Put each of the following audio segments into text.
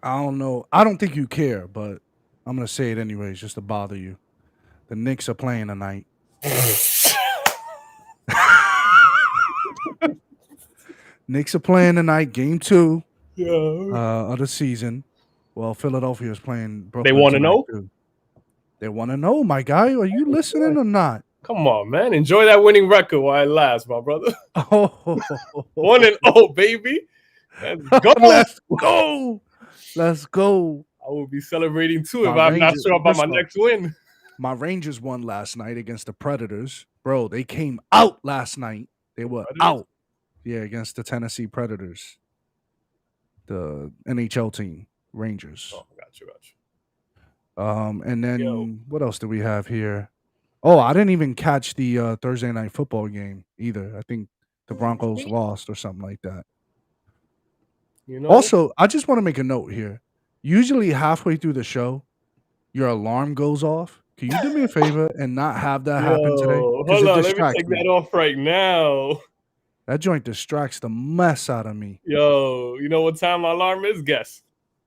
I don't know. I don't think you care, but I'm gonna say it anyways, just to bother you. The Knicks are playing tonight. Knicks are playing tonight, game 2 of the season. Well, Philadelphia is playing They Brooklyn want to tonight know? too. They want to know, my guy. Are you listening or not? Come on, man. Enjoy that winning record while it lasts, my brother. Oh, 1-0, baby. Let's go. let's go. Let's go. I will be celebrating too My if I'm not Rangers. sure about my Listen up. next win. My Rangers won last night against the Predators. Bro, they came out last night. They were Predators? out. Yeah, against the Tennessee Predators. The NHL team, Rangers. Oh, got you. And then Yo. what else do we have here? Oh, I didn't even catch the Thursday night football game either. I think the Broncos lost or something like that. You know? Also, I just want to make a note here. Usually halfway through the show, your alarm goes off. Can you do me a favor and not have that happen today? Hold Because it on. Let me distracts take me. that off right now. That joint distracts the mess out of me. Yo, you know what time my alarm is? Guess.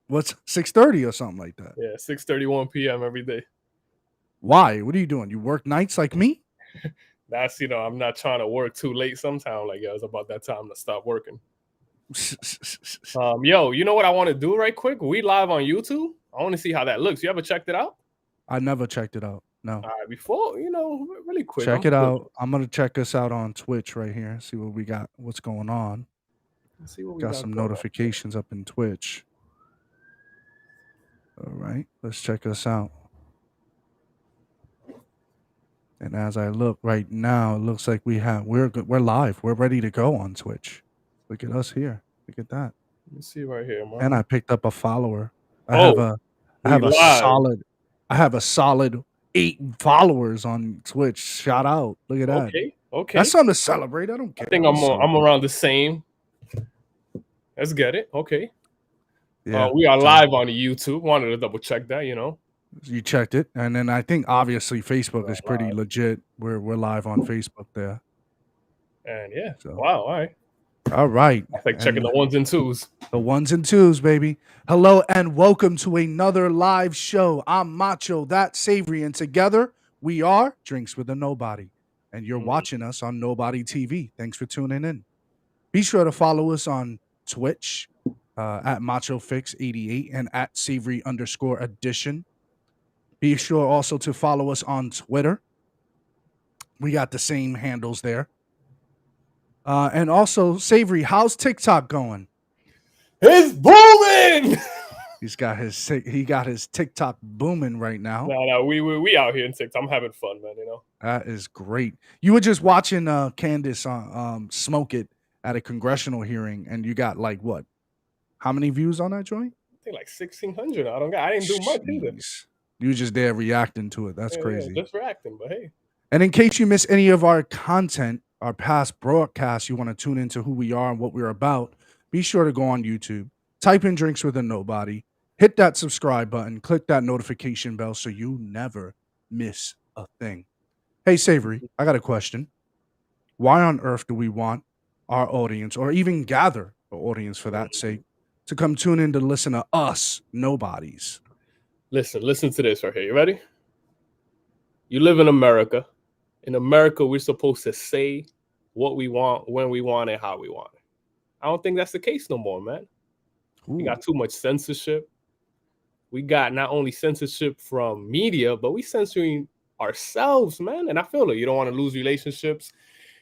What's 6:30 or something like that? Yeah, 6:31 p.m. every day. Why? What are you doing? You work nights like me? That's, I'm not trying to work too late sometime. Like, it's about that time to stop working. Yo, you know what I want to do right quick? We live on YouTube. I want to see how that looks. You ever checked it out? I never checked it out. No. All right, before, really quick. Check it out. I'm going to check us out on Twitch right here. See what we got. What's going on. Let's see what we got some notifications up in Twitch. All right. Let's check us out. And as I look right now, it looks like we're live. We're ready to go on Twitch. Look at us here. Look at that. Let me see right here, man. And I picked up a follower. I have a solid 8 followers on Twitch. Shout out. Look at that. Okay. That's something to celebrate. I don't care. I think I'm around the same. Let's get it. Okay. Yeah. We are live on YouTube. Wanted to double check that, You checked it. And then I think obviously Facebook is pretty legit. We're live on Facebook there. And yeah. So. Wow. All right. All right. I think checking the ones and twos. The ones and twos, baby. Hello and welcome to another live show. I'm Macho, that Savory, and together we are Drinks with a Nobody. And you're watching us on Nobody TV. Thanks for tuning in. Be sure to follow us on Twitch at MachoFix88 and at Savory_Edition. Be sure also to follow us on Twitter. We got the same handles there. And also, Savory, how's TikTok going? It's booming. He got his TikTok booming right now. No, we out here in TikTok. I'm having fun, man. You know that is great. You were just watching Candace smoke it at a congressional hearing, and you got like what? How many views on that joint? I think like 1,600. I didn't do much either. You were just there reacting to it. That's crazy. Yeah, just reacting, but hey. And in case you miss any of our content, our past broadcasts, you want to tune into who we are and what we're about, be sure to go on YouTube, type in Drinks with a Nobody, hit that subscribe button, click that notification bell so you never miss a thing. Hey, Savory, I got a question. Why on earth do we want our audience, or even gather an audience for that sake, to come tune in to listen to us nobodies? Listen to this right here. You ready? You live in America. In America, we're supposed to say what we want, when we want it, how we want it. I don't think that's the case no more, man. Ooh. We got too much censorship. We got not only censorship from media, but we censoring ourselves, man. And I feel it. You don't want to lose relationships.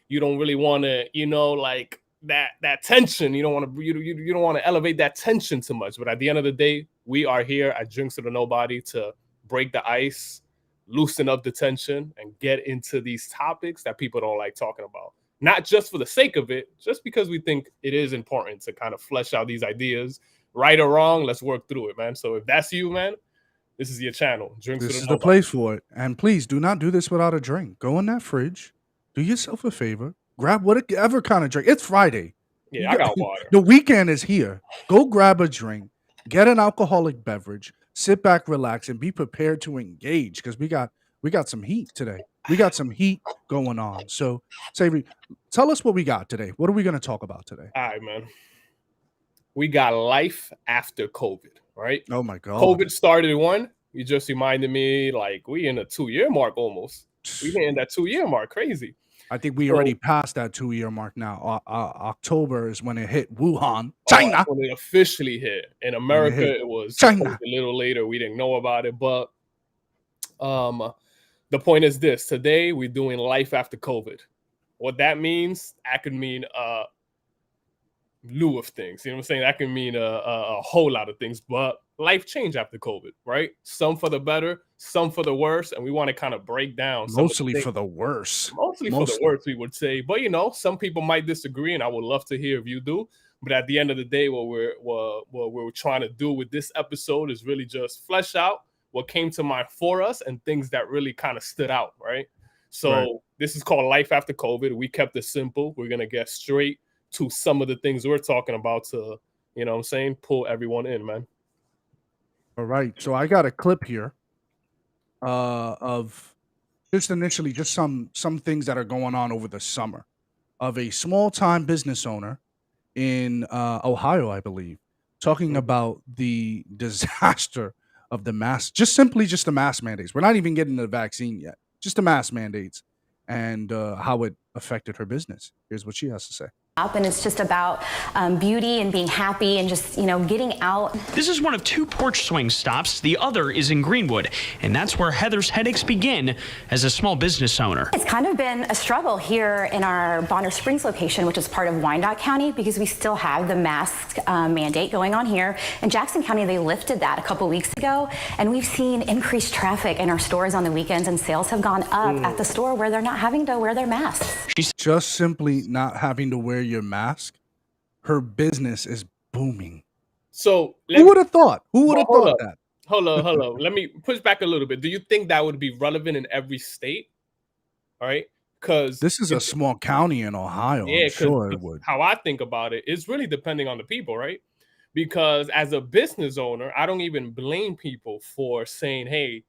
You don't really want to, like that tension. You don't want to you don't want to elevate that tension too much. But at the end of the day, we are here at Drinks with a Nobody to break the ice, loosen up the tension, and get into these topics that people don't like talking about. Not just for the sake of it, just because we think it is important to kind of flesh out these ideas. Right or wrong, let's work through it, man. So if that's you, man, this is your channel. Drinks with a Nobody. This is the place for it. And please do not do this without a drink. Go in that fridge, do yourself a favor, grab whatever kind of drink. It's Friday. Yeah, I got water. The weekend is here. Go grab a drink, get an alcoholic beverage, sit back, relax, and be prepared to engage, because we got some heat today. We got some heat going on. So, Savory, tell us what we got today. What are we going to talk about today? All right, man. We got life after COVID, right? Oh, my God. COVID started one. You just reminded me, like, we in a 2-year mark almost. We hitting that 2-year mark. Crazy. I think we already passed that 2-year mark now. October is when it hit Wuhan, China. When it officially hit. In America, it was China. A little later. We didn't know about it. But the point is this. Today, we're doing life after COVID. What that means, that could mean lieu of things. You know what I'm saying? That can mean a whole lot of things. But life changed after COVID, right? Some for the better, some for the worse. And we want to kind of break down. Mostly for the worse. Mostly for the worse, we would say. But, some people might disagree, and I would love to hear if you do. But at the end of the day, what we're trying to do with this episode is really just flesh out what came to mind for us and things that really kind of stood out, right? So This is called Life After COVID. We kept it simple. We're going to get straight to some of the things we're talking about to, pull everyone in, man. All right. So I got a clip here of just initially just some things that are going on over the summer of a small-time business owner in Ohio, I believe, talking about the disaster of the mask, just the mask mandates. We're not even getting the vaccine yet, just the mask mandates and how it affected her business. Here's what she has to say. And it's just about beauty and being happy and just, getting out. This is one of 2 porch swing stops. The other is in Greenwood. And that's where Heather's headaches begin as a small business owner. It's kind of been a struggle here in our Bonner Springs location, which is part of Wyandotte County, because we still have the mask mandate going on here. In Jackson County, they lifted that a couple weeks ago. And we've seen increased traffic in our stores on the weekends, and sales have gone up at the store where they're not having to wear their masks. She's just simply not having to wear your mask. Her business is booming. So who would have thought? Who would have thought that? Hold on. Let me push back a little bit. Do you think that would be relevant in every state? All right. Because this is a small county in Ohio. Yeah, I'm sure it would. How I think about it is really depending on the people, right? Because as a business owner, I don't even blame people for saying, hey,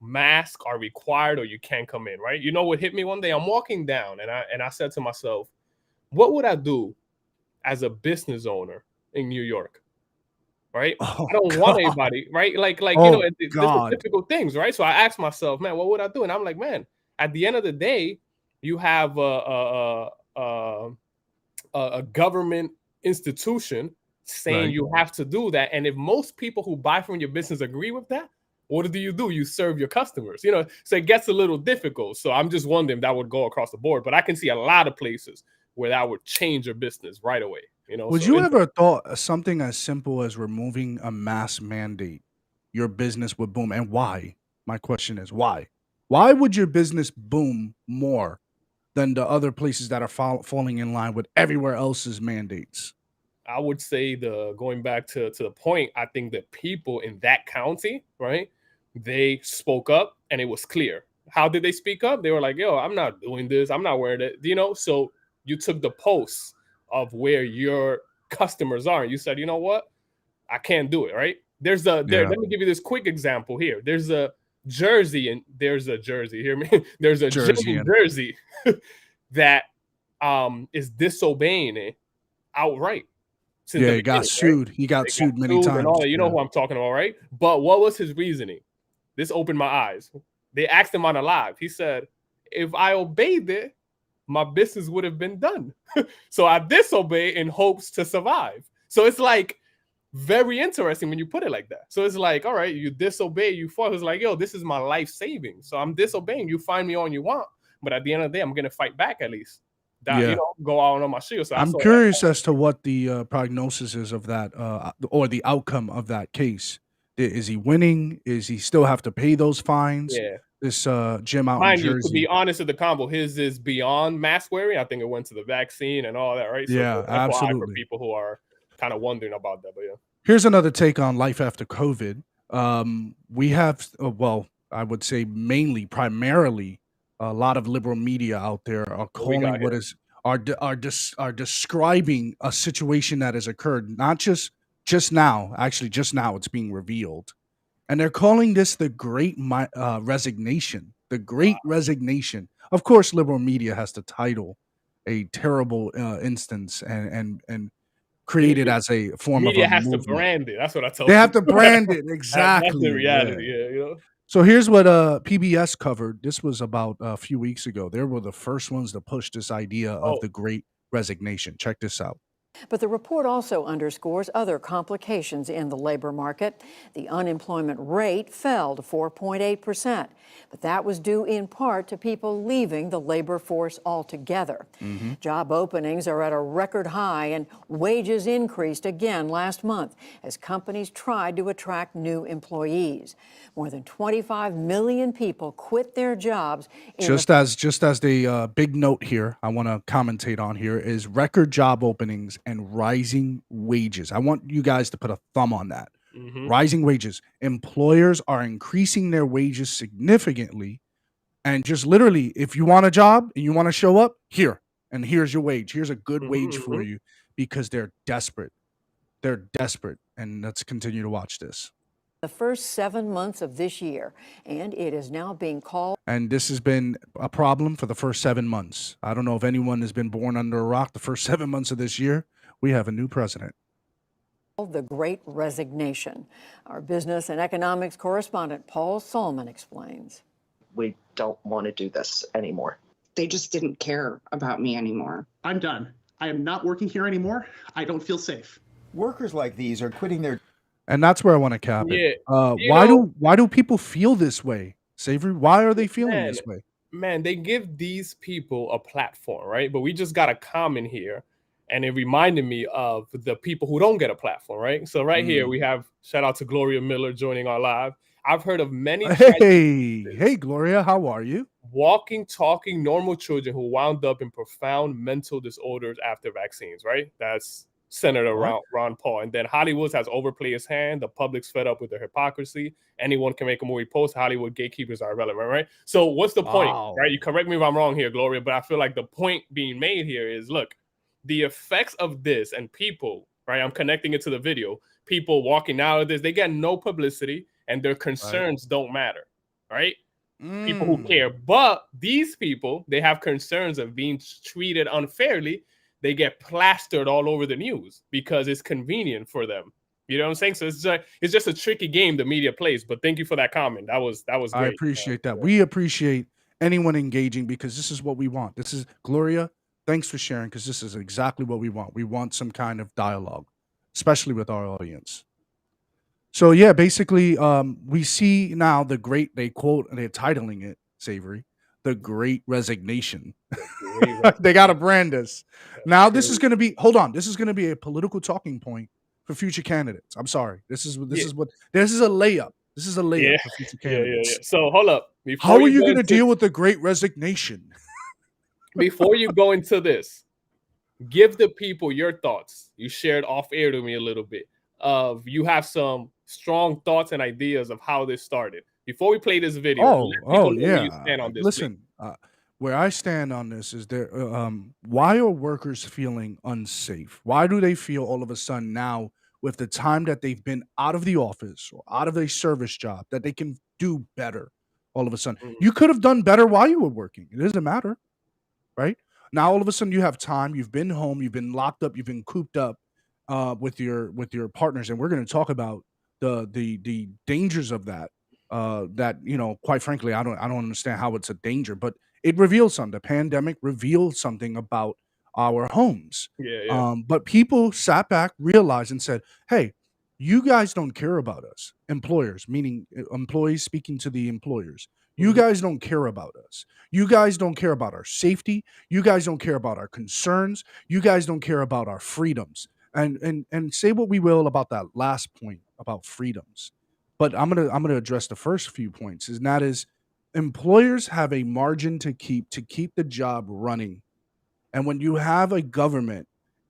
masks are required or you can't come in, right? You know what hit me one day? I'm walking down and I said to myself, what would I do as a business owner in New York? Right? I don't want anybody, right? Like these are difficult things, right? So I asked myself, man, what would I do? And I'm like, man, at the end of the day, you have a government institution saying Right. you have to do that. And if most people who buy from your business agree with that, what do? You serve your customers, so it gets a little difficult. So I'm just wondering if that would go across the board, but I can see a lot of places where that would change your business right away, Would so you ever thought something as simple as removing a mask mandate, your business would boom? And why? My question is why? Why would your business boom more than the other places that are falling in line with everywhere else's mandates? I would say going back to the point, I think the people in that county, right? They spoke up and it was clear. How did they speak up? They were like, yo, I'm not doing this. I'm not wearing it. So you took the pulse of where your customers are and you said, you know what? I can't do it, right? Let me give you this quick example here. There's a jersey and there's a jersey. Hear me? There's a gym Jersey in and Jersey that is disobeying it outright. Since yeah, the he got beginning, right? sued. He got They sued many sued and all times. that. You know who I'm talking about, right? But what was his reasoning? This opened my eyes. They asked him on a live. He said, if I obeyed it, my business would have been done. So I disobey in hopes to survive. So it's like very interesting when you put it like that. So it's like, all right, you disobey, you fall. It's like, yo, this is my life savings. So I'm disobeying. You find me all you want. But at the end of the day, I'm going to fight back at least. Yeah. Go out on my shield. So I'm curious as to what the prognosis is of that, or the outcome of that case. Is he winning? Is he still have to pay those fines? Yeah. This gym out Mind in you, Jersey. to be honest with the combo, his is beyond mask wearing. I think it went to the vaccine and all that, right? So Yeah, FYI absolutely. for people who are kind of wondering about that, but yeah. Here's another take on life after COVID. We have, well, I would say primarily, a lot of liberal media out there are calling are describing a situation that has occurred, not just now. Actually, just now it's being revealed, and they're calling this the Great Resignation. The Great Resignation. Of course, liberal media has to title a terrible instance and create it as a form of a Media has to movement. brand it. That's what I tell They people. have to brand it, That's exactly. the reality, yeah. So here's what PBS covered. This was about a few weeks ago. They were the first ones to push this idea of the Great Resignation. Check this out. But the report also underscores other complications in the labor market. The unemployment rate fell to 4.8%, but that was due in part to people leaving the labor force altogether. Job openings are at a record high, and wages increased again last month as companies tried to attract new employees. More than 25 million people quit their jobs. Just as the big note here, I want to commentate on here is record job openings and rising wages. I want you guys to put a thumb on that. Rising wages. Employers are increasing their wages significantly, and just literally, if you want a job and you want to show up, and here's your wage. Here's a good wage for you, because they're desperate. They're desperate. And let's continue to watch this. The first 7 months of this year, and it is now being called. And this has been a problem for the first 7 months. I don't know if anyone has been born under a rock. The first 7 months of this year, we have a new president. The Great Resignation. Our business and economics correspondent Paul Solman explains. We don't want to do this anymore. They just didn't care about me anymore. I'm done. I am not working here anymore. I don't feel safe. Workers like these are quitting their. And that's where I want to cap it. Why do people feel this way, Savory? Why are they feeling this way? Man, they give these people a platform, right? But we just got a comment here, and it reminded me of the people who don't get a platform, right? So here we have, shout out to Gloria Miller joining our live. I've heard of many. Hey, Gloria, how are you? Walking, talking, normal children who wound up in profound mental disorders after vaccines, right? That's Senator Ron Paul. And then Hollywood has overplayed his hand. The public's fed up with their hypocrisy. Anyone can make a movie post. Hollywood gatekeepers are irrelevant, right? So what's the point, right? You correct me if I'm wrong here, Gloria, but I feel like the point being made here is, look, the effects of this and people, right? I'm connecting it to the video. People walking out of this, they get no publicity and their concerns don't matter, right? People who care. But these people, they have concerns of being treated unfairly. They get plastered all over the news because it's convenient for them. You know what I'm saying? So it's just a tricky game the media plays. But thank you for that comment. That was great. I appreciate that. We appreciate anyone engaging, because this is what we want. This is Gloria. Thanks for sharing, because this is exactly what we want. We want some kind of dialogue, especially with our audience. So yeah, basically, we see now the great. They're titling it Savory, the Great Resignation. They got to brand us. Now this is going to be. Hold on, this is going to be a political talking point for future candidates. I'm sorry. This is Yeah. this is a layup. This is a layup Yeah. for future Yeah, yeah, candidates. yeah. So hold up. How are you going to deal with the Great Resignation? Before you go into this, give the people your thoughts. You shared off air to me a little bit of you have some strong thoughts and ideas of how this started. Before we play this video, let people know where you Yeah. stand on this. Listen, where I stand on this is there. Why are workers feeling unsafe? Why do they feel all of a sudden now, with the time that they've been out of the office or out of a service job, that they can do better? All of a sudden, Mhm. you could have done better while you were working. It doesn't matter, right? Now all of a sudden you have time. You've been home. You've been locked up. You've been cooped up with your partners, and we're going to talk about the dangers of that. That quite frankly, I don't understand how it's a danger, but it reveals something. The pandemic revealed something about our homes. Yeah, yeah. But people sat back, realized, and said, "Hey, you guys don't care about us, employers, meaning employees speaking to the employers. You Mhm. guys don't care about us. You guys don't care about our safety. You guys don't care about our concerns. You guys don't care about our freedoms." And say what we will about that last point about freedoms, but I'm gonna address the first few points, and that is employers have a margin to keep the job running, and when you have a government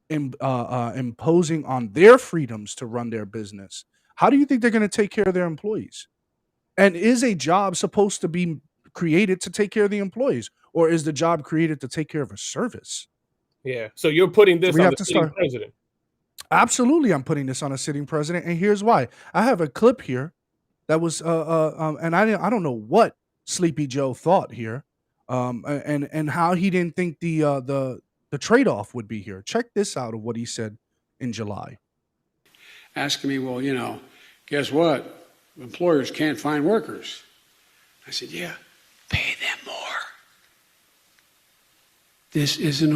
imposing on their freedoms to run their business, how do you think they're going to take care of their employees? And is a job supposed to be created to take care of the employees, or is the job created to take care of a service? Yeah. So you're putting So this we on have the to sitting start. president. Absolutely, I'm putting this on a sitting president, and here's why. I have a clip here that was, and I don't know what Sleepy Joe thought here, and how he didn't think the trade off would be here. Check this out of what he said in July. Asking me, well, guess what? Employers can't find workers. I said, yeah, pay them more. This is an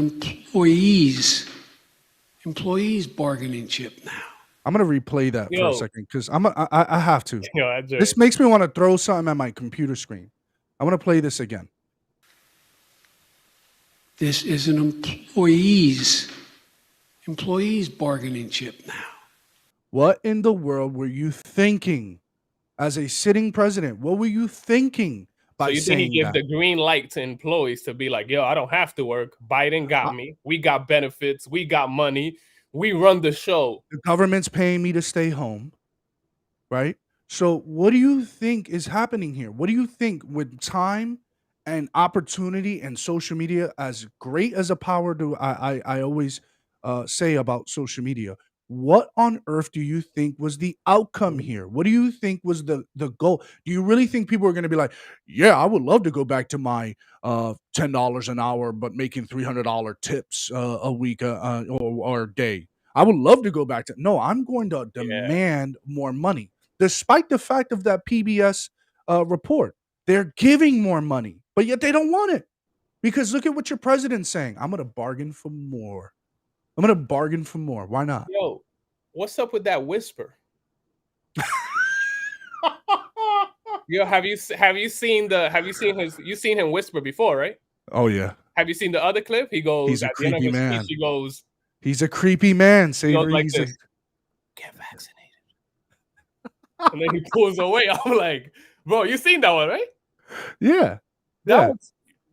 employees bargaining chip now. I'm gonna replay that for a second because I have to. Yo, This makes me want to throw something at my computer screen. I want to play this again. This is an employees bargaining chip now. What in the world were you thinking as a sitting president? What were you thinking by So you think he saying gives that? the green light to employees to be like, yo, I don't have to work. Biden got me. We got benefits. We got money. We run the show. The government's paying me to stay home, right? So what do you think is happening here? What do you think with time and opportunity and social media, as great as a power do I always say about social media? What on earth do you think was the outcome here? What do you think was the goal? Do you really think people are going to be like, yeah, I would love to go back to my $10 an hour, but making $300 tips a week or a day? I would love to go back to. No, I'm going to demand more money, despite the fact of that PBS report. They're giving more money, but yet they don't want it, because look at what your president's saying. I'm going to bargain for more. I'm going to bargain for more. Why not? Yo, what's up with that whisper? Yo, have you seen him whisper before, right? Oh yeah. Have you seen the other clip? He goes He's a at the end of creepy his man. speech, he goes He's a creepy man, like Savory. this. Get vaccinated. And then he pulls away. I'm like, bro, you seen that one, right? Yeah. Yeah.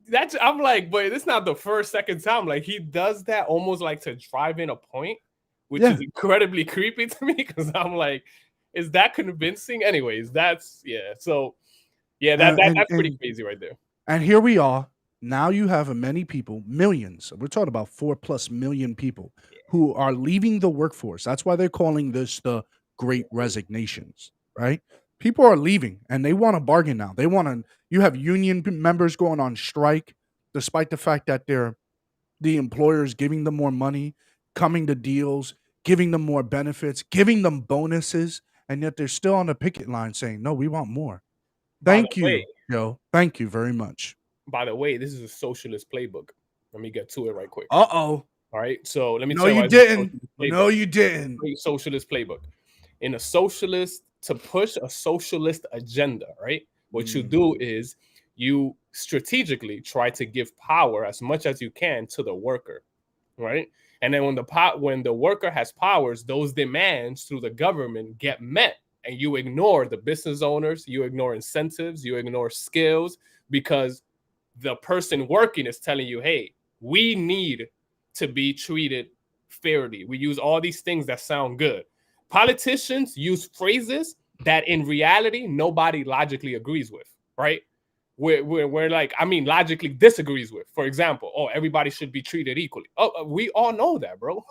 That's I'm like, but it's not the first, second time. Like he does that almost like to drive in a point, which is incredibly creepy to me, because I'm like, is that convincing? Anyways, that's So that's pretty crazy right there. And here we are. Now you have many people, millions. We're talking about 4+ million people who are leaving the workforce. That's why they're calling this the Great Resignations, right? People are leaving and they want to bargain now. They want to. You have union members going on strike, despite the fact that the employers giving them more money, coming to deals, giving them more benefits, giving them bonuses, and yet they're still on the picket line saying, "No, we want more." Thank you, Joe. Thank you very much. By the way, this is a socialist playbook. Let me get to it right quick. Uh-oh. All right. So let me No, tell you. you didn't. No, you didn't. Great socialist playbook. In a socialist, to push a socialist agenda, right? What you do is you strategically try to give power as much as you can to the worker, right? And then when the worker has powers, those demands through the government get met, and you ignore the business owners, you ignore incentives, you ignore skills, because the person working is telling you, hey, we need to be treated fairly. We use all these things that sound good. Politicians use phrases that in reality nobody logically agrees with, right? We're like, I mean, logically disagrees with. For example, oh, everybody should be treated equally. Oh, we all know that, bro.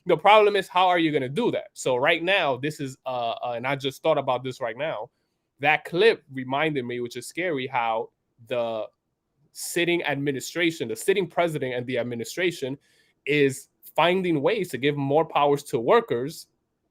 The problem is, how are you going to do that? So right now, this is, and I just thought about this right now. That clip reminded me, which is scary, how the sitting administration, the sitting president and the administration is finding ways to give more powers to workers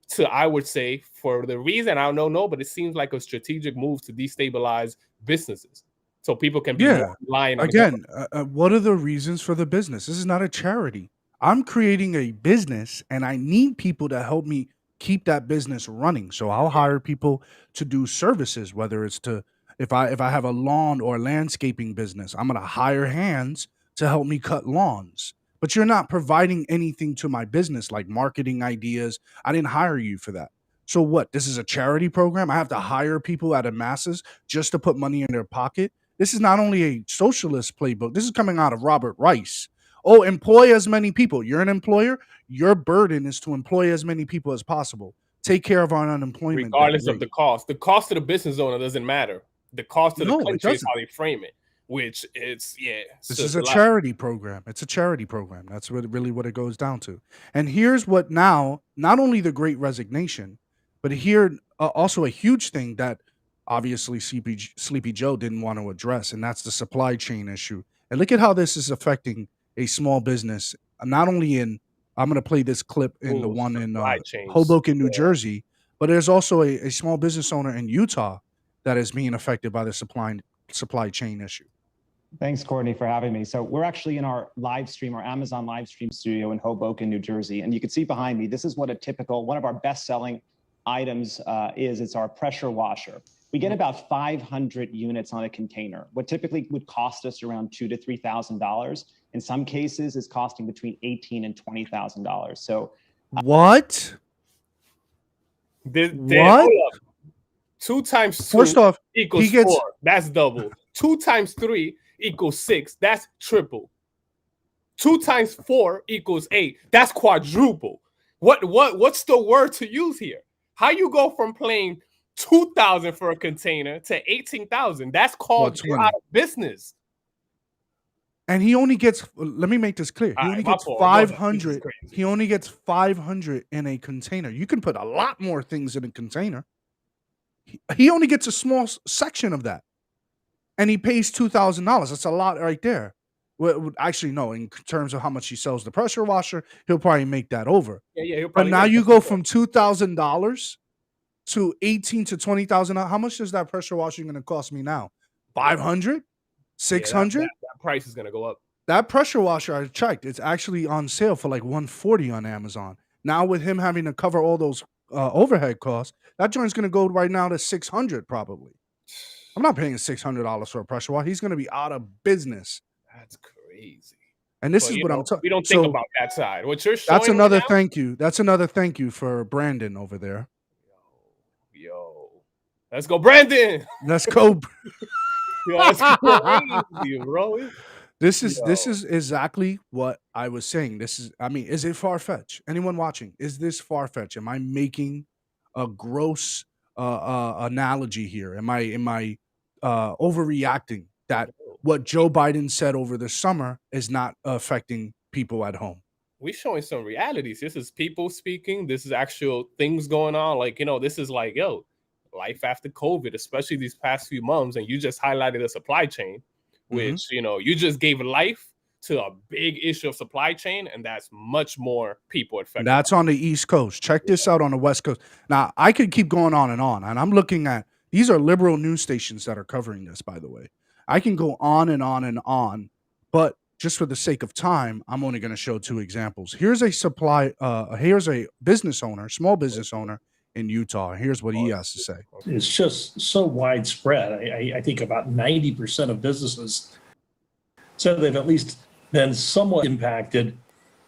to, I would say, for the reason, I don't know, but it seems like a strategic move to destabilize businesses so people can be more reliant on the Again, government. what are the reasons for the business? This is not a charity. I'm creating a business, and I need people to help me keep that business running. So I'll hire people to do services, whether it's to, if I have a lawn or landscaping business, I'm going to hire hands to help me cut lawns. But you're not providing anything to my business like marketing ideas. I didn't hire you for that. So what? This is a charity program. I have to hire people out of masses just to put money in their pocket. This is not only a socialist playbook. This is coming out of Robert Rice. Oh, employ as many people. You're an employer. Your burden is to employ as many people as possible. Take care of our unemployment Regardless of rate. the cost. The cost to the business owner doesn't matter. The cost to the No, it country is doesn't. how they frame it, which it's, yeah. This so is it's a lot. charity program. It's a charity program. That's really what it goes down to. And here's what now, not only the Great Resignation, but here also a huge thing that obviously Sleepy Joe didn't want to address, and that's the supply chain issue. And look at how this is affecting a small business, not only in, I'm going to play this clip in the one in supply chains. Hoboken, New Jersey, but there's also a small business owner in Utah that is being affected by the supply chain issue. Thanks, Courtney, for having me. So we're actually in our live stream, our Amazon live stream studio in Hoboken, New Jersey. And you can see behind me, this is what a typical, one of our best-selling items is. It's our pressure washer. We get about 500 units on a container. What typically would cost us around $2,000 to $3,000, in some cases is costing between $18,000 and $20,000. So what? What? What? 2 times 2 First off, equals he gets 4. That's double. 2 times 3 equals 6. That's triple. 2 times 4 equals 8. That's quadruple. What's the word to use here? How you go from paying $2,000 for a container to $18,000? That's called you're out of business. And he only gets, let me make this clear. He only gets 500. He only gets 500 in a container. You can put a lot more things in a container. He only gets a small section of that. And he pays $2,000. That's a lot right there. Well, actually, no, in terms of how much he sells the pressure washer, he'll probably make that over. Yeah, he'll but probably now make you that go over. from $2,000 to $18,000 to $20,000. How much is that pressure washer going to cost me now? 500? 600? That price is going to go up. That pressure washer I checked, it's actually on sale for like $140 on Amazon. Now with him having to cover all those overhead costs, that joint's going to go right now to $600 probably. I'm not paying $600 for a pressure washer. He's going to be out of business. That's crazy. And this is what I'm talking. We don't think about that side. What you're showing That's another right now, thank you. That's another thank you for Brandon over there. Yo, let's go, Brandon. Let's go. Yo, that's crazy, bro. This is exactly what I was saying. This is, I mean, is it far-fetched? Anyone watching? Is this far-fetched? Am I making a gross analogy here? Am I overreacting that what Joe Biden said over the summer is not affecting people at home? We're showing some realities. This is people speaking. This is actual things going on. Like, this is like, life after COVID, especially these past few months. And you just highlighted the supply chain, which, you just gave life to a big issue of supply chain. And that's much more people affected. That's on the East Coast. Check this out on the West Coast. Now, I could keep going on. And I'm looking at, these are liberal news stations that are covering this, by the way. I can go on and on and on. But just for the sake of time, I'm only going to show 2 examples. Here's here's a business owner, small business owner in Utah. Here's what he has to say. It's just so widespread. I think about 90% of businesses said they've at least been somewhat impacted,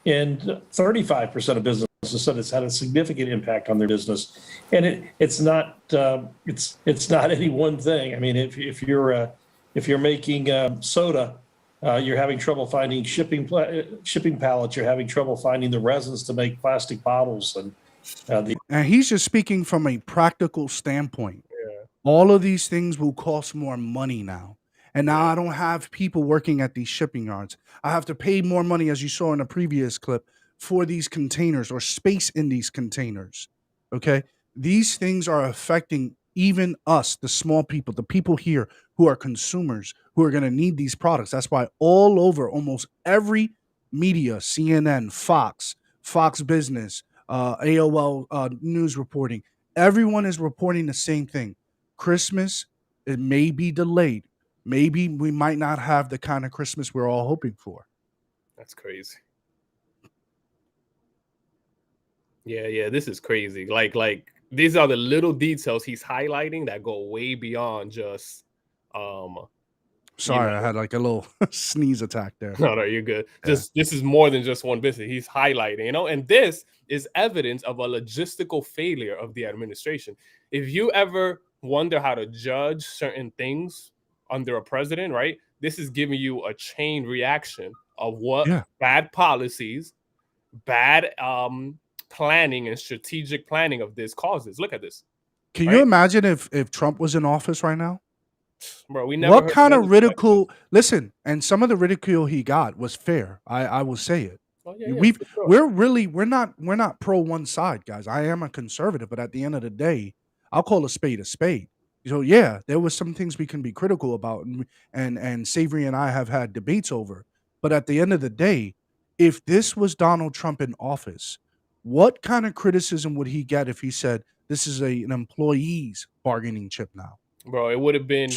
and 35% of businesses said it's had a significant impact on their business. And it's not any one thing. I mean, if you're making soda, you're having trouble finding shipping pallets. You're having trouble finding the resins to make plastic bottles, and he's just speaking from a practical standpoint. Yeah. All of these things will cost more money now. And now I don't have people working at these shipping yards. I have to pay more money, as you saw in a previous clip, for these containers or space in these containers. Okay? These things are affecting even us, the small people, the people here who are consumers, who are going to need these products. That's why all over almost every media, CNN, Fox Business, AOL news reporting, everyone is reporting the same thing. Christmas, it may be delayed. Maybe we might not have the kind of Christmas we're all hoping for. That's crazy. Yeah, this is crazy. Like these are the little details he's highlighting that go way beyond just Sorry, I had like a little sneeze attack there. No, you're good. This is more than just one business. He's highlighting, and this is evidence of a logistical failure of the administration. If you ever wonder how to judge certain things under a president, right? This is giving you a chain reaction of what bad policies, bad planning and strategic planning of this causes. Look at this. Can you imagine if Trump was in office right now? Bro, we never. What kind of ridicule? Listen, and some of the ridicule he got was fair. I will say it. Oh, yeah, we're not pro one side, guys. I am a conservative, but at the end of the day, I'll call a spade a spade. So yeah, there was some things we can be critical about, and Savory and I have had debates over. But at the end of the day, if this was Donald Trump in office, what kind of criticism would he get if he said this is an employee's bargaining chip now? Bro, it would have been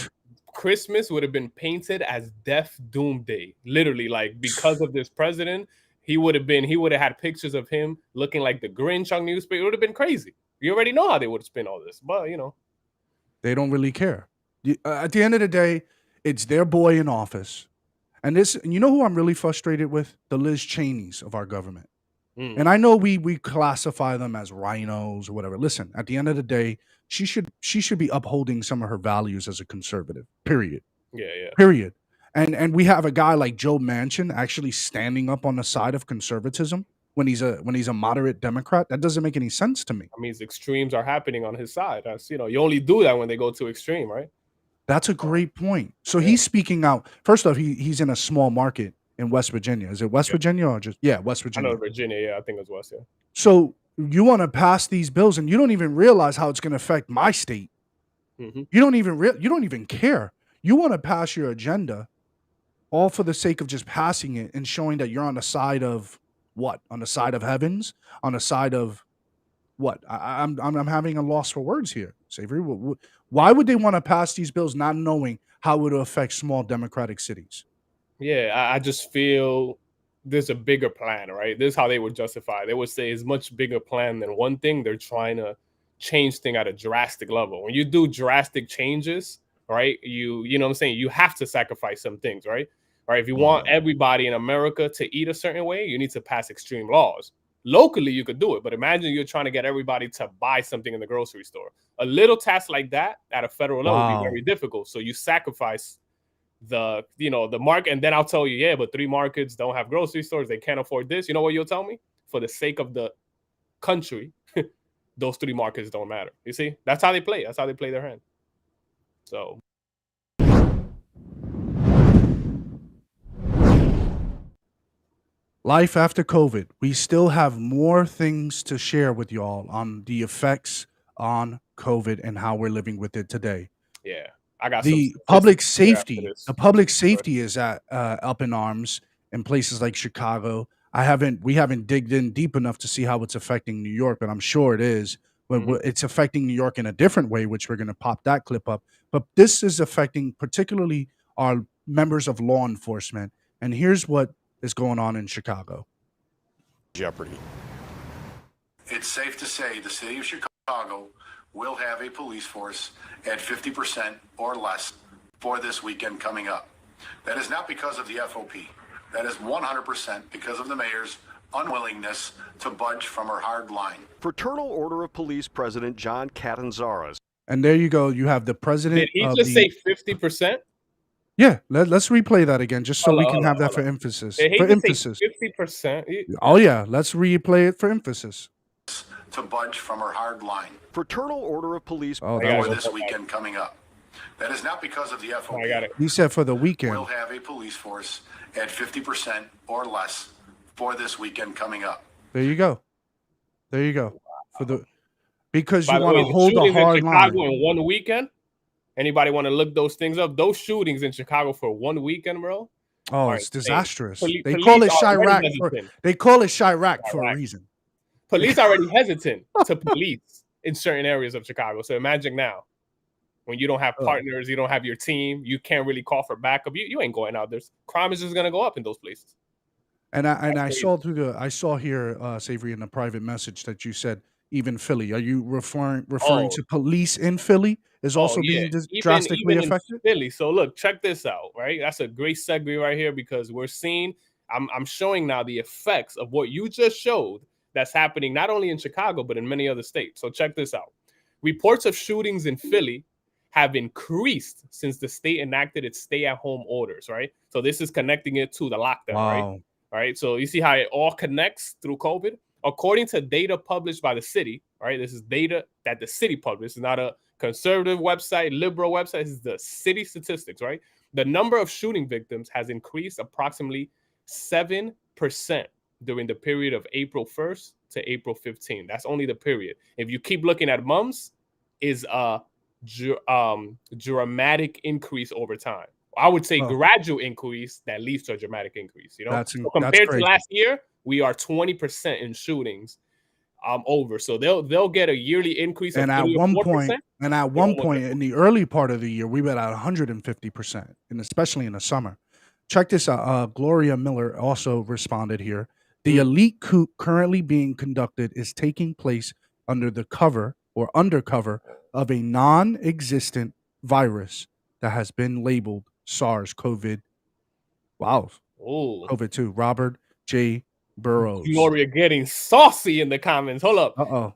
Christmas would have been painted as death doomsday. Literally, like because of this president, he would have had pictures of him looking like the Grinch on newspaper. It would have been crazy. You already know how they would spin all this, but they don't really care. At the end of the day, it's their boy in office. And you know who I'm really frustrated with? The Liz Cheneys of our government. And I know we classify them as rhinos or whatever. Listen, at the end of the day, she should be upholding some of her values as a conservative. Period. Yeah. Period. And we have a guy like Joe Manchin actually standing up on the side of conservatism when he's a moderate Democrat. That doesn't make any sense to me. I mean, extremes are happening on his side. That's you only do that when they go to extreme, right? That's a great point. So he's speaking out. First off, he's in a small market in West Virginia. Is it West Virginia or just West Virginia? I know Virginia. Yeah, I think it's West. Yeah. So you want to pass these bills, and you don't even realize how it's going to affect my state. Mm-hmm. You don't even care. You want to pass your agenda, all for the sake of just passing it and showing that you're on the side of what? On the side of heavens? On the side of what? I'm having a loss for words here, Savory. Why would they want to pass these bills not knowing how it will affect small Democratic cities? Yeah, I just feel there's a bigger plan, right? This is how they would justify. They would say it's much bigger plan than one thing. They're trying to change thing at a drastic level. When you do drastic changes, right? You know what I'm saying? You have to sacrifice some things, right? Right? If you want everybody in America to eat a certain way, you need to pass extreme laws. Locally, you could do it, but imagine you're trying to get everybody to buy something in the grocery store. A little task like that at a federal level would be very difficult. So you sacrifice the market, and then I'll tell you, but 3 markets don't have grocery stores. They can't afford this. You know what you'll tell me? For the sake of the country, those 3 markets don't matter. You see? That's how they play. That's how they play their hand. So. Life after COVID. We still have more things to share with y'all on the effects on COVID and how we're living with it today. Yeah. I got the public safety. The public safety is up in arms in places like Chicago. We haven't digged in deep enough to see how it's affecting New York, but I'm sure it is. But it's affecting New York in a different way, which we're going to pop that clip up. But this is affecting particularly our members of law enforcement And here's what is going on in Chicago. Jeopardy. It's safe to say the city of Chicago will have a police force at 50% or less for this weekend coming up. That is not because of the FOP. That is 100% because of the mayor's unwillingness to budge from her hard line. Fraternal Order of Police President John Catanzara's. And there you go. You have the president. Did he of just the, say 50%? Yeah, let's replay that again, just so we can have that for emphasis. For emphasis. 50%. Oh yeah, let's replay it for emphasis. To budge from her hard line. Fraternal Order of Police for this weekend coming up. That is not because of the FOP. I got it. He said for the weekend. We'll have a police force at 50% or less for this weekend coming up. There you go. There you go. For the because By you the want way, to hold a shootings hard in Chicago line. in one weekend. Anybody want to look those things up? Those shootings in Chicago for one weekend, bro. Oh, it's disastrous. They call it Chirac. They call it Chirac for a reason. Police already hesitant to police in certain areas of Chicago. So imagine now, when you don't have partners, you don't have your team, you can't really call for backup. You ain't going out there. Crime is just gonna go up in those places. And I saw here, Savory, in the private message that you said even Philly. Are you referring to police in Philly is also being drastically affected? Philly. So look, check this out, right? That's a great segue right here because we're seeing. I'm showing now the effects of what you just showed that's happening not only in Chicago but in many other states. So check this out. Reports of shootings in Philly have increased since the state enacted its stay-at-home orders, right? So this is connecting it to the lockdown, right? All right. So you see how it all connects through COVID? According to data published by the city, right? This is data that the city published. It's not a conservative website, liberal website. This is the city statistics, right? The number of shooting victims has increased approximately 7% during the period of April 1st to April 15th. That's only the period. If you keep looking at months, is a dramatic increase over time. I would say gradual increase that leads to a dramatic increase. You know, so compared to last year, we are 20% in shootings over. So they'll get a yearly increase. And at one point, in the early part of the year, we were at 150%, and especially in the summer. Check this out. Gloria Miller also responded here. The elite coup currently being conducted is taking place under the cover or undercover of a non-existent virus that has been labeled SARS-CoV. Wow. Oh. COVID-2. Robert J. Burrows. Gloria getting saucy in the comments. Hold up.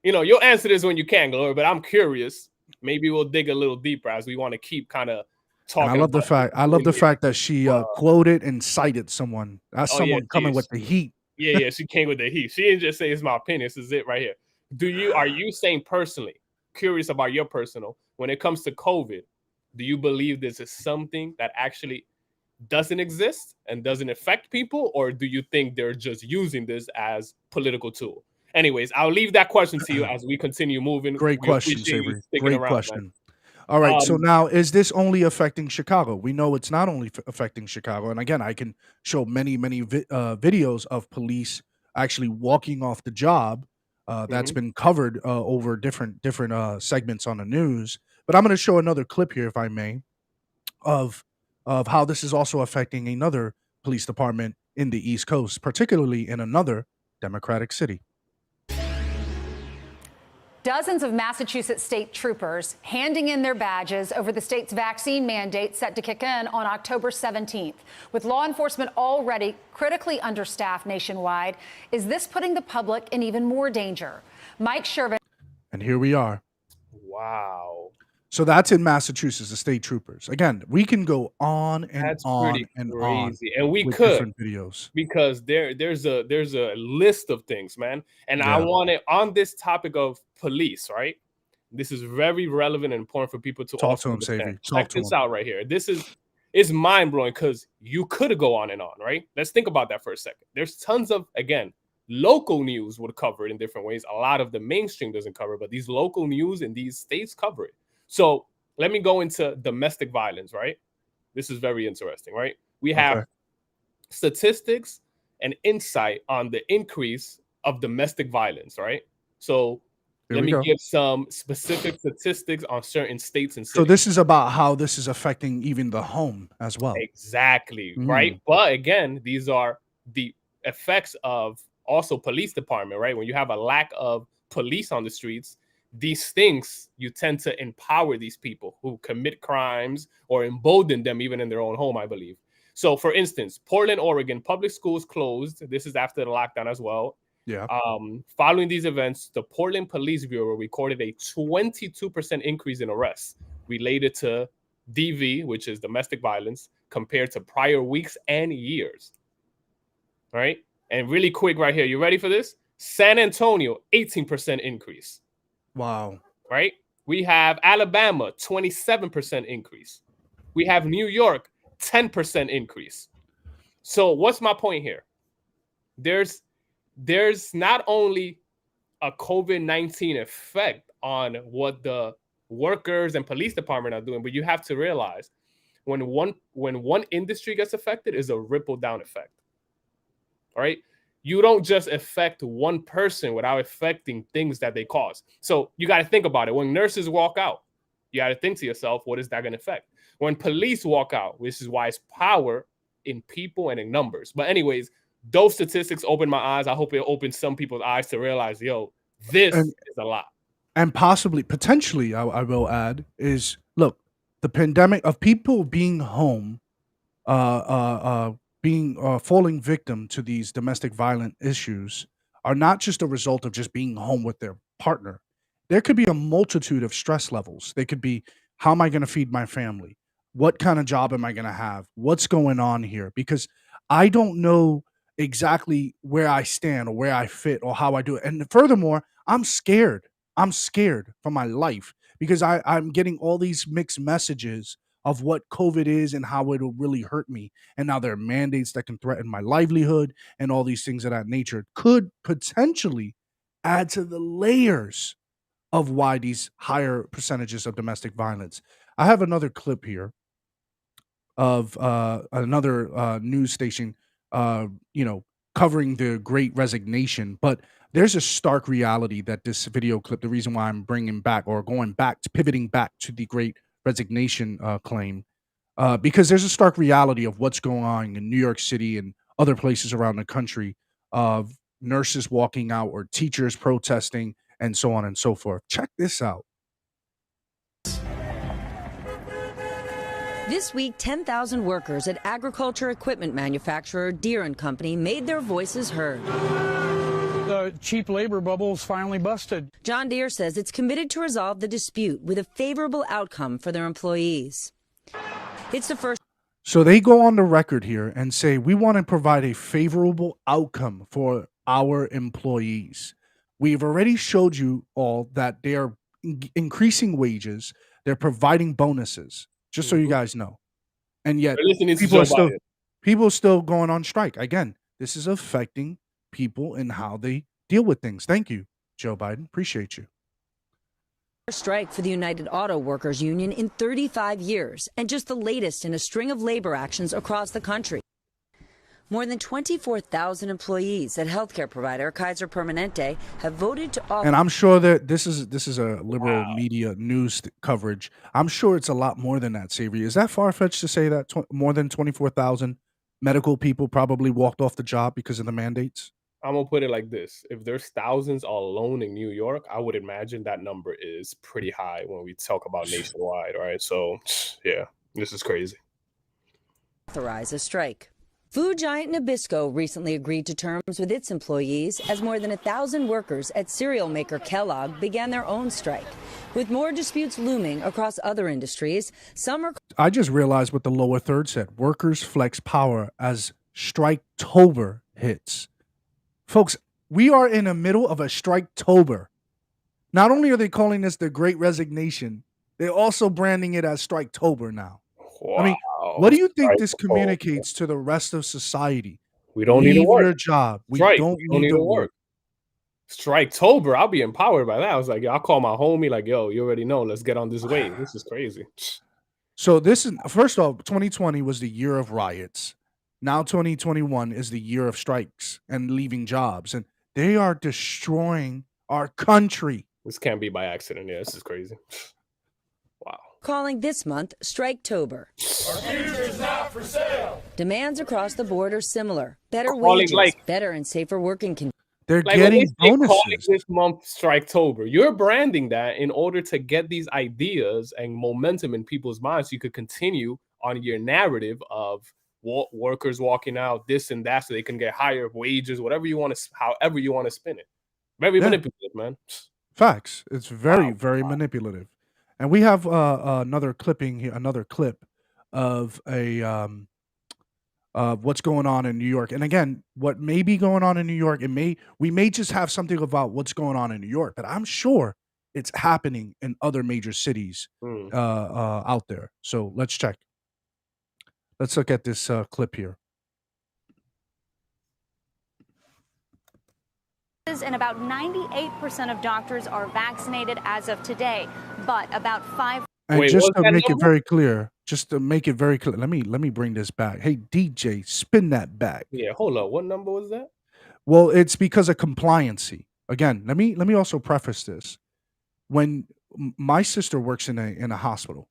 You'll answer this when you can, Gloria, but I'm curious. Maybe we'll dig a little deeper as we want to keep kind of talking. And I love the fact that she quoted and cited someone. That's someone coming with the heat. Yeah, she came with the heat. She didn't just say it's my opinion. This is it right here. Are you saying personally, curious about your personal, when it comes to COVID, do you believe this is something that actually doesn't exist and doesn't affect people, or do you think they're just using this as political tool? Anyways, I'll leave that question to you as we continue moving. Great question, Savory. Great question. Man. All right, so now, is this only affecting Chicago? We know it's not only affecting Chicago. And again, I can show many videos of police actually walking off the job. That's been covered over different segments on the news. But I'm going to show another clip here, if I may, of how this is also affecting another police department in the East Coast, particularly in another Democratic city. Dozens of Massachusetts state troopers handing in their badges over the state's vaccine mandate set to kick in on October 17th. With law enforcement already critically understaffed nationwide, is this putting the public in even more danger? Mike Shervin. And here we are. Wow. So that's in Massachusetts, the state troopers. Again, we can go on and that's on pretty and crazy. on. And we with could different videos because there's a list of things, man. And I want it on this topic of police, right? This is very relevant and important for people to talk also to him, understand. Savvy. Check this out right here. It's mind blowing because you could go on and on, right? Let's think about that for a second. There's tons of, again, local news would cover it in different ways. A lot of the mainstream doesn't cover it, but these local news in these states cover it. So let me go into domestic violence, right? This is very interesting, right? We have statistics and insight on the increase of domestic violence, right? So Let me give some specific statistics on certain states and So cities. this is about how this is affecting even the home as well. Exactly, right? But again, these are the effects of also police department, right? When you have a lack of police on the streets, these things, you tend to empower these people who commit crimes or embolden them even in their own home, I believe. So for instance, Portland, Oregon, public schools closed. This is after the lockdown as well. Yeah. Following these events, the Portland Police Bureau recorded a 22% increase in arrests related to DV, which is domestic violence, compared to prior weeks and years. All right. And really quick right here. You ready for this? San Antonio, 18% increase. Wow. Right. We have Alabama, 27% increase. We have New York, 10% increase. So what's my point here? There's not only a COVID-19 effect on what the workers and police department are doing, but you have to realize when one industry gets affected, is a ripple down effect. All right. You don't just affect one person without affecting things that they cause. So you got to think about it. When nurses walk out, you got to think to yourself, what is that going to affect? When police walk out, which is why it's power in people and in numbers. But anyways, those statistics opened my eyes. I hope it opens some people's eyes to realize, yo, this is a lot. And potentially, I will add, is look, the pandemic of people being home, falling victim to these domestic violent issues are not just a result of just being home with their partner. There could be a multitude of stress levels. They could be, how am I going to feed my family? What kind of job am I going to have? What's going on here? Because I don't know exactly where I stand or where I fit or how I do it. And furthermore, I'm scared. I'm scared for my life because I'm getting all these mixed messages of what COVID is and how it'll really hurt me. And now there are mandates that can threaten my livelihood and all these things of that nature could potentially add to the layers of why these higher percentages of domestic violence. I have another clip here of another news station, covering the Great Resignation. But there's a stark reality that this video clip, the reason why I'm bringing back or going back to pivoting back to the Great Resignation claim, because there's a stark reality of what's going on in New York City and other places around the country of nurses walking out or teachers protesting and so on and so forth. Check this out. This week, 10,000 workers at agriculture equipment manufacturer Deere & Company made their voices heard. The cheap labor bubble's finally busted. John Deere says it's committed to resolve the dispute with a favorable outcome for their employees. It's the first. So they go on the record here and say, we want to provide a favorable outcome for our employees. We've already showed you all that they are increasing wages. They're providing bonuses, just so you guys know. And yet people are still going on strike. Again, this is affecting people and how they deal with things. Thank you, Joe Biden. Appreciate you. Strike for the United Auto Workers Union in 35 years, and just the latest in a string of labor actions across the country. More than 24,000 employees at healthcare provider Kaiser Permanente have voted to offer. And I'm sure that this is a liberal media news coverage. I'm sure it's a lot more than that, Savory. Is that far-fetched to say that more than 24,000 medical people probably walked off the job because of the mandates? I'm going to put it like this. If there's thousands alone in New York, I would imagine that number is pretty high when we talk about nationwide, right? So, yeah, this is crazy. Authorize a strike. Food giant Nabisco recently agreed to terms with its employees as more than 1,000 workers at cereal maker Kellogg began their own strike. With more disputes looming across other industries, some are. I just realized what the lower third said. Workers flex power as Striketober hits. Folks, we are in the middle of a Striketober. Not only are they calling this the Great Resignation, they're also branding it as Striketober now. Wow. I mean, what do you think this communicates to the rest of society? We don't need to work. Your job. We don't need to work. Striketober, I'll be empowered by that. I was like, I'll call my homie, like, yo, you already know, let's get on this wave. This is crazy. So this is, first off, 2020 was the year of riots. Now 2021 is the year of strikes and leaving jobs. And they are destroying our country. This can't be by accident. Yeah, this is crazy. Wow. Calling this month Striketober. Our future is not for sale. Demands across the board are similar. Better Calling, wages, like- better and safer working conditions. They're Like getting when they say calling bonuses. this month Striketober, you're branding that in order to get these ideas and momentum in people's minds so you could continue on your narrative of workers walking out, this and that, so they can get higher wages, whatever you want to, however you want to spin it. Very manipulative, man. Facts. It's very, very manipulative. And we have another clipping here, another clip of what's going on in New York. And again, what may be going on in New York, we may just have something about what's going on in New York, but I'm sure it's happening in other major cities out there. So let's check. Let's look at this clip here. And about 98% of doctors are vaccinated as of today, but about 5. And Wait, just what was to that make it number? very clear, let me bring this back. Hey DJ, spin that back. Yeah, hold up. What number was that? Well, it's because of compliancy. Again, let me also preface this. When my sister works in a hospital,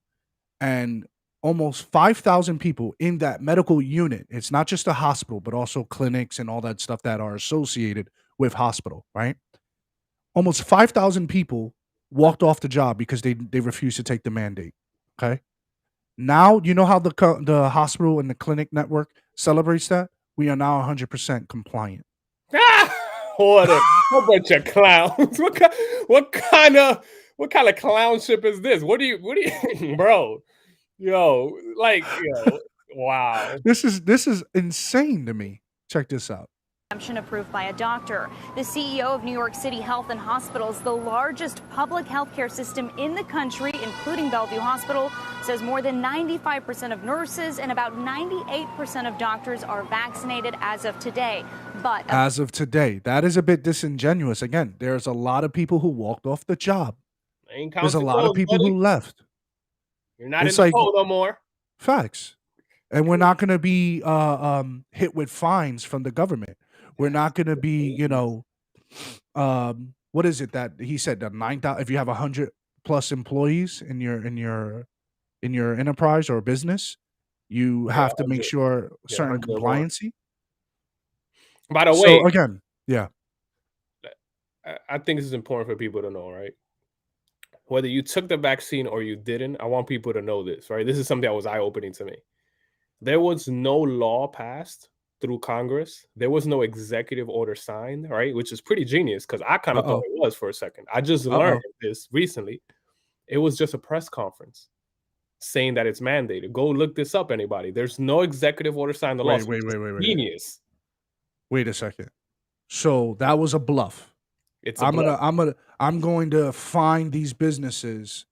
and almost 5,000 people in that medical unit, it's not just a hospital, but also clinics and all that stuff that are associated with hospital, right? Almost 5,000 people walked off the job because they refused to take the mandate. Okay. Now, you know how the hospital and the clinic network celebrates that? We are now 100% compliant. What a bunch of clowns. What kind of clownship is this? What do you bro? Yo, wow. This is insane to me. Check this out. Exemption approved by a doctor. The CEO of New York City Health and Hospitals, the largest public health care system in the country, including Bellevue Hospital, says more than 95% of nurses and about 98% of doctors are vaccinated as of today. But as of today, that is a bit disingenuous. Again, there's a lot of people who walked off the job. There's a lot of people who left. You're not in the cold no more. Facts. And we're not going to be hit with fines from the government. We're not going to be, what is it that he said that 9,000? If you have 100 plus employees in your enterprise or business, you have to make sure certain compliancy. By the way, so again, yeah, I think this is important for people to know, right? Whether you took the vaccine or you didn't, I want people to know this, right? This is something that was eye-opening to me. There was no law passed through Congress. There was no executive order signed, right? Which is pretty genius because I kind of thought it was for a second. I just learned this recently. It was just a press conference saying that it's mandated. Go look this up, anybody. There's no executive order signed. The law. Wait. Genius. Wait a second. So that was a bluff. It's a bluff. I'm going to find these businesses.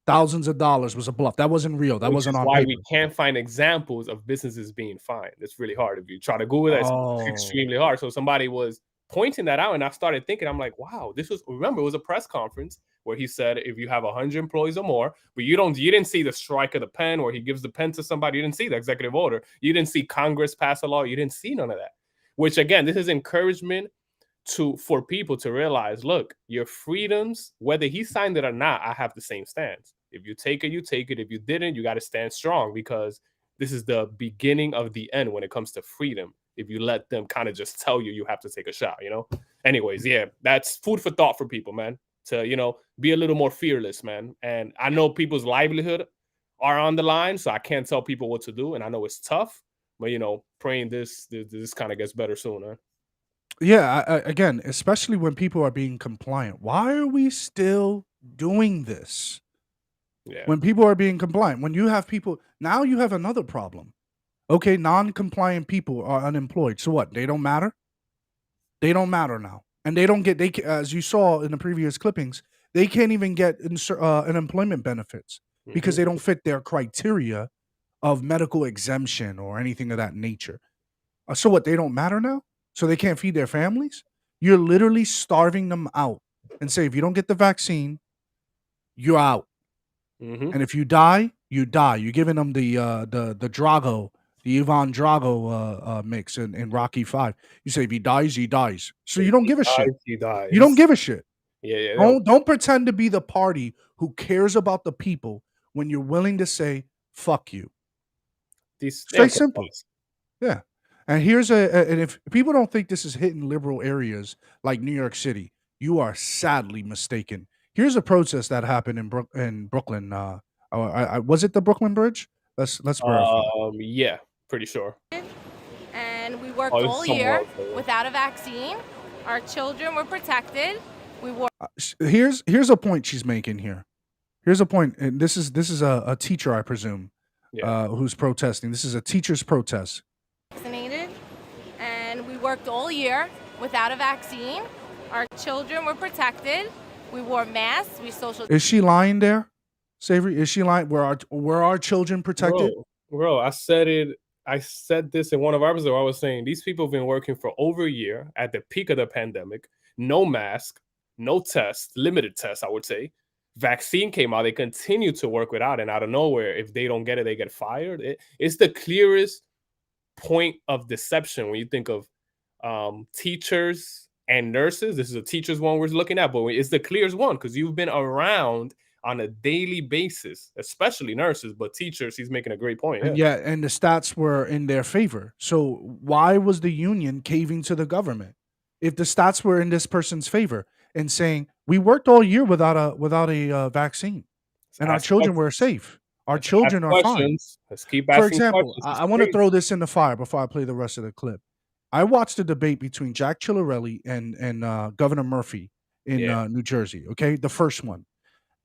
Thousands of dollars was a bluff. That wasn't real. That wasn't on why paper. we can't find examples of businesses being fined. It's really hard. If you try to Google that, it's extremely hard. So somebody was pointing that out, and I started thinking, I'm like, wow, remember, it was a press conference where he said if you have 100 employees or more, but you didn't see the strike of the pen where he gives the pen to somebody. You didn't see the executive order. You didn't see Congress pass a law. You didn't see none of that. Which again, this is encouragement for people to realize, look, your freedoms, whether he signed it or not, I have the same stance. If you take it, you take it. If you didn't, you got to stand strong because this is the beginning of the end when it comes to freedom. If you let them kind of just tell you have to take a shot, Anyways, yeah, that's food for thought for people, man, to, be a little more fearless, man. And I know people's livelihood are on the line, so I can't tell people what to do. And I know it's tough, but, praying this kind of gets better soon, huh? Yeah, again, especially when people are being compliant. Why are we still doing this? Yeah. When people are being compliant, when you have people, now you have another problem. Okay, non-compliant people are unemployed. So what? They don't matter? They don't matter now. And they don't get, as you saw in the previous clippings, they can't even get unemployment benefits because they don't fit their criteria of medical exemption or anything of that nature. So what? They don't matter now? So they can't feed their families? You're literally starving them out and say, if you don't get the vaccine, you're out. And if you die, you die. You're giving them the Drago, the Ivan Drago mix in Rocky 5. You say if he dies, he dies. So you don't give a shit. He dies. You don't give a shit. Yeah. Don't pretend to be the party who cares about the people when you're willing to say "fuck you." These It's very simple. Yeah. And here's and if people don't think this is hitting liberal areas like New York City, you are sadly mistaken. Here's a protest that happened in Brooklyn. Was it the Brooklyn Bridge? Let's verify. Yeah, pretty sure. And we worked Oh, all year without a vaccine. Our children were protected. We wore. Here's a point she's making here. Here's a point, and this is a teacher, I presume, who's protesting. This is a teacher's protest. Vaccinated, and we worked all year without a vaccine. Our children were protected. We wore masks. We social. Is she lying there, Savory? Is she lying? Were our children protected? Bro, I said this in one of our episodes. I was saying these people have been working for over a year at the peak of the pandemic. No mask, no test, limited tests, I would say. Vaccine came out. They continue to work without, and out of nowhere, if they don't get it, they get fired. It's the clearest point of deception when you think of teachers and nurses. This is a teacher's one we're looking at, but it's the clearest one because you've been around on a daily basis, especially nurses, but teachers, he's making a great point. And and the stats were in their favor. So why was the union caving to the government if the stats were in this person's favor and saying we worked all year without a vaccine and our children were safe? Our children are fine. Let's keep asking For example, questions. I want to throw this in the fire before I play the rest of the clip. I watched a debate between Jack Ciattarelli and Governor Murphy in New Jersey. Okay, the first one.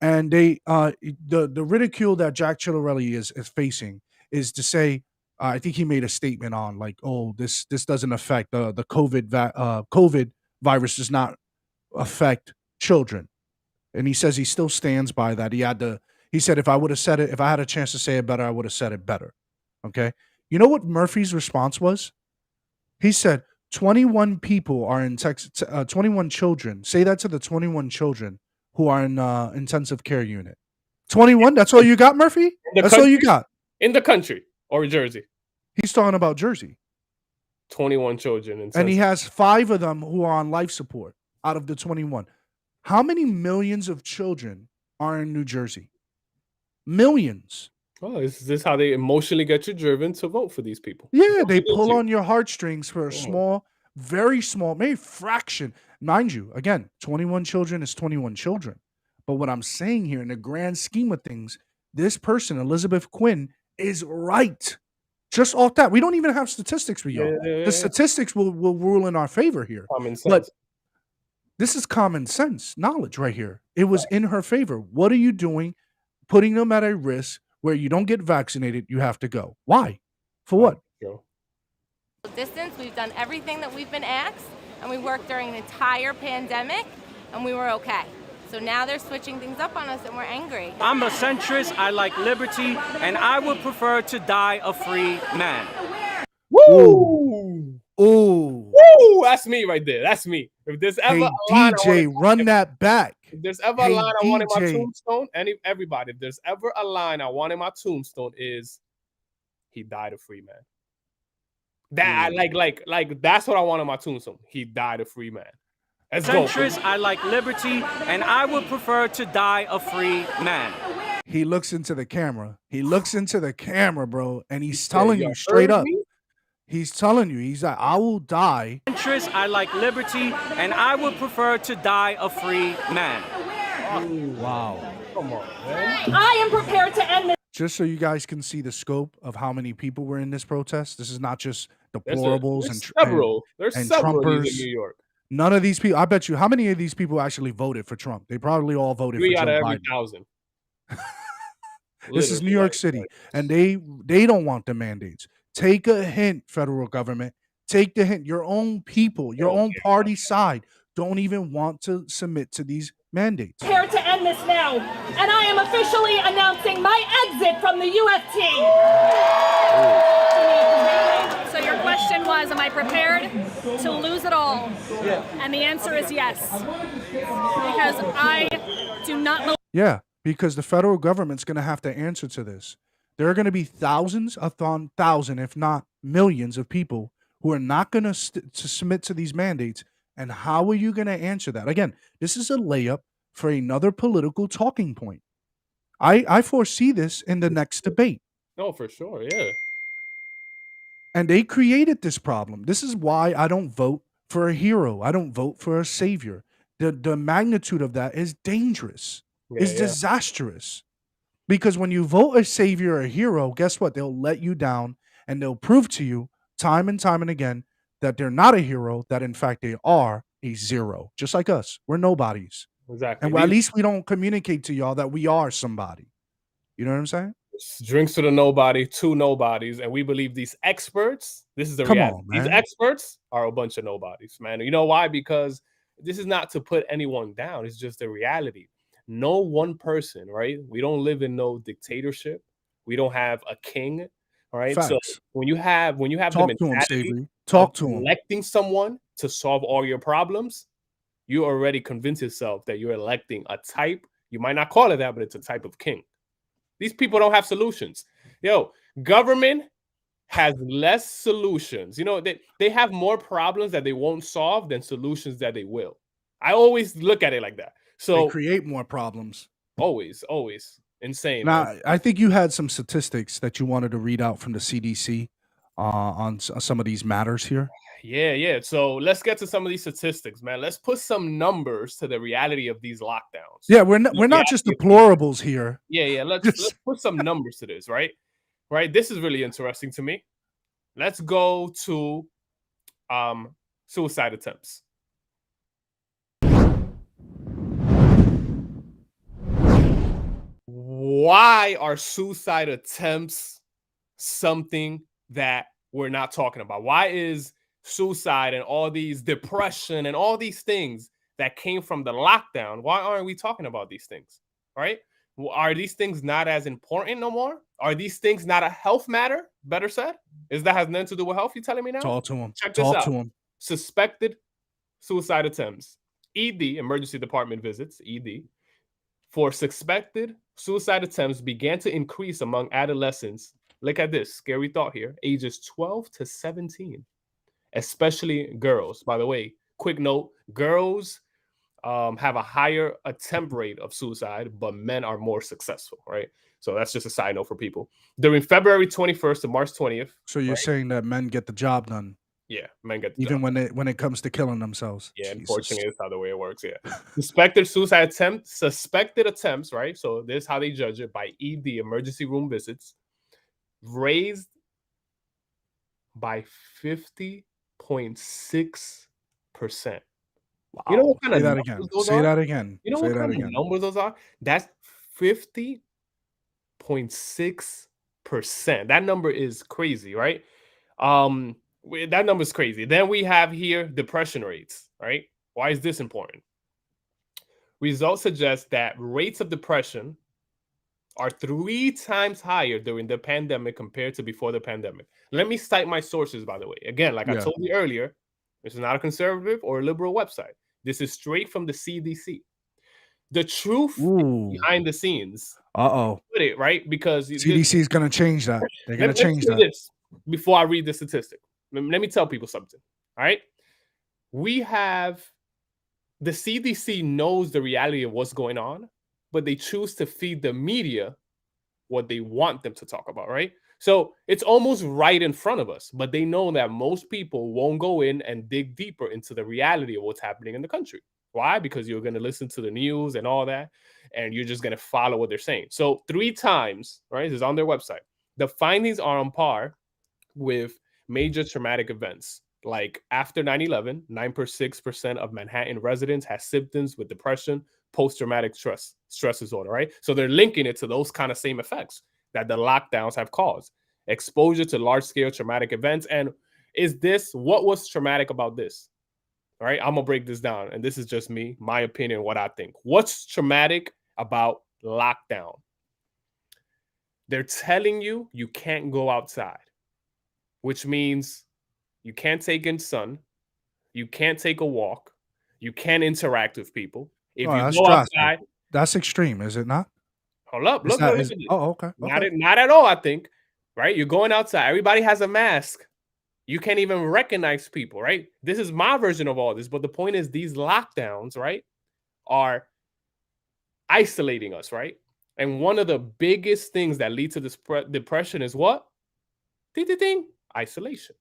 And they the ridicule that Jack Ciattarelli is facing is to say, I think he made a statement on like, oh, this doesn't affect the COVID virus does not affect children, and he says he still stands by that. He said if I would have said it, if I had a chance to say it better, I would have said it better. Okay, you know what Murphy's response was? He said 21 people are in Texas. 21 children. Say that to the 21 children who are in intensive care unit. 21? That's all you got, Murphy? That's all you got? In the country or Jersey? He's talking about Jersey. 21 children. And he has 5 of them who are on life support out of the 21. How many millions of children are in New Jersey? Millions. Oh, is this how they emotionally get you driven to vote for these people? Yeah, they pull on your heartstrings for a small, very small, maybe fraction. Mind you, again, 21 children is 21 children. But what I'm saying here, in the grand scheme of things, this person, Elizabeth Quinn, is right. Just off that. We don't even have statistics for y'all. The statistics will rule in our favor here. Common sense. But this is common sense knowledge right here. It was in her favor. What are you doing? Putting them at a risk where you don't get vaccinated, you have to go. Why? For what? Distance. We've done everything that we've been asked, and we worked during an entire pandemic, and we were okay. So now they're switching things up on us, and we're angry. I'm a centrist. I like liberty, and I would prefer to die a free man. Woo! Ooh. Woo! That's me right there. That's me. If there's ever Hey, a line DJ, run that back. If there's ever a line I want in my DJ. tombstone, everybody, if there's ever a line I want in my tombstone is he died a free man. That like that's what I want in my tombstone. He died a free man. Let's go. Centrist, I like liberty, and I would prefer to die a free man. He looks into the camera. He looks into the camera, bro, and he's telling you "You straight heard up. me?" He's telling you, he's like, I will die. Centrist, I like liberty, and I would prefer to die a free man. Wow. Come on, man. I am prepared to end this. Just so you guys can see the scope of how many people were in this protest. This is not just deplorables There's several of these Trumpers. in New York. None of these people. I bet you, how many of these people actually voted for Trump? They probably all voted 3 for out Joe of every Biden. 1,000. This is New York City, and they don't want the mandates. Take a hint, federal government. Take the hint. Your own people, your own party side, don't even want to submit to these mandates. Prepared to end this now, and I am officially announcing my exit from the UFC. So your question was, am I prepared to lose it all? Yeah. And the answer is yes, because I do not believe. Yeah, because the federal government's going to have to answer to this. There are going to be thousands if not millions of people who are not going to submit to these mandates And how are you going to answer that? Again, this is a layup for another political talking point. I foresee this in the next debate. No, for sure. Yeah. And they created this problem. This is why I don't vote for a hero. I don't vote for a savior. The magnitude of that is dangerous. Yeah, Is yeah. disastrous. Because when you vote a savior or a hero, guess what? They'll let you down and they'll prove to you time and time and again that they're not a hero, that in fact they are a zero. Just like us. We're nobodies. Exactly. And at least we don't communicate to y'all that we are somebody. You know what I'm saying? Drinks to the nobody, two nobodies, and we believe these experts. This is the Come reality. on, These man. experts are a bunch of nobodies, man. You know why? Because this is not to put anyone down. It's just the reality. No one person, right? We don't live in no dictatorship. We don't have a king, all right? So Facts. when you have the Talk to him, mentality Savory. of Talk to him. electing someone to solve all your problems, you already convince yourself that you're electing a type. You might not call it that, but it's a type of king. These people don't have solutions. Yo, government has less solutions. You know, they have more problems that they won't solve than solutions that they will. I always look at it like that. They So create more problems. always insane. Now, Man. I think you had some statistics that you wanted to read out from the CDC on some of these matters here. Yeah. So let's get to some of these statistics, man. Let's put some numbers to the reality of these lockdowns. Yeah, we're not just deplorables here. Yeah. Let's put some numbers to this, right? Right. This is really interesting to me. Let's go to suicide attempts. Why are suicide attempts something that we're not talking about? Why is suicide and all these depression and all these things that came from the lockdown, why aren't we talking about these things? Right? Are these things not as important no more? Are these things not a health matter? Better said? Is that has nothing to do with health? You telling me now? Talk to him. Check this Talk out. to him. Suspected suicide attempts. ED, emergency department visits, ED, for suspected suicide attempts began to increase among adolescents. Look at this, scary thought here, ages 12 to 17, especially girls. By the way, quick note, girls have a higher attempt rate of suicide, but men are more successful, right? So that's just a side note for people. During February 21st to March 20th. So you're saying that men get the job done? Yeah, men get the even job. when it comes to killing themselves. Yeah, Jesus. unfortunately, that's how the way it works. Yeah, suspected attempts, right? So this is how they judge it by ED, emergency room visits, raised by 50.6%. Wow. You know what kind Say of that numbers again. those Say are? that again. You know Say what that kind again. of numbers those are? That's 50.6%. That number is crazy, right? That number is crazy. Then we have here depression rates, right? Why is this important? Results suggest that rates of depression are 3 times higher during the pandemic compared to before the pandemic. Let me cite my sources, by the way. Again, like I told you earlier, this is not a conservative or a liberal website. This is straight from the CDC. The truth behind the scenes. Uh-oh. Put it right because CDC is going to change that. They're going to change that. This before I read the statistic. Let me tell people something. All right. We have the CDC knows the reality of what's going on, but they choose to feed the media what they want them to talk about, right? So it's almost right in front of us, but they know that most people won't go in and dig deeper into the reality of what's happening in the country. Why? Because you're going to listen to the news and all that, and you're just going to follow what they're saying. So 3 times, right? This is on their website. The findings are on par with major traumatic events. Like after 9/11, 9.6% of Manhattan residents had symptoms with depression, post-traumatic stress disorder, right? So they're linking it to those kind of same effects that the lockdowns have caused. Exposure to large-scale traumatic events. And what was traumatic about this? All right, I'm gonna break this down. And this is just me, my opinion, what I think. What's traumatic about lockdown? They're telling you can't go outside, which means you can't take in sun, you can't take a walk, you can't interact with people. If you that's go drastic. outside, that's extreme, is it not? Hold up, look at this. Oh, okay. Not at all, I think. Right? You're going outside. Everybody has a mask. You can't even recognize people, right? This is my version of all this. But the point is, these lockdowns, right, are isolating us, right? And one of the biggest things that lead to this depression is what? Ding, ding, ding. Isolation.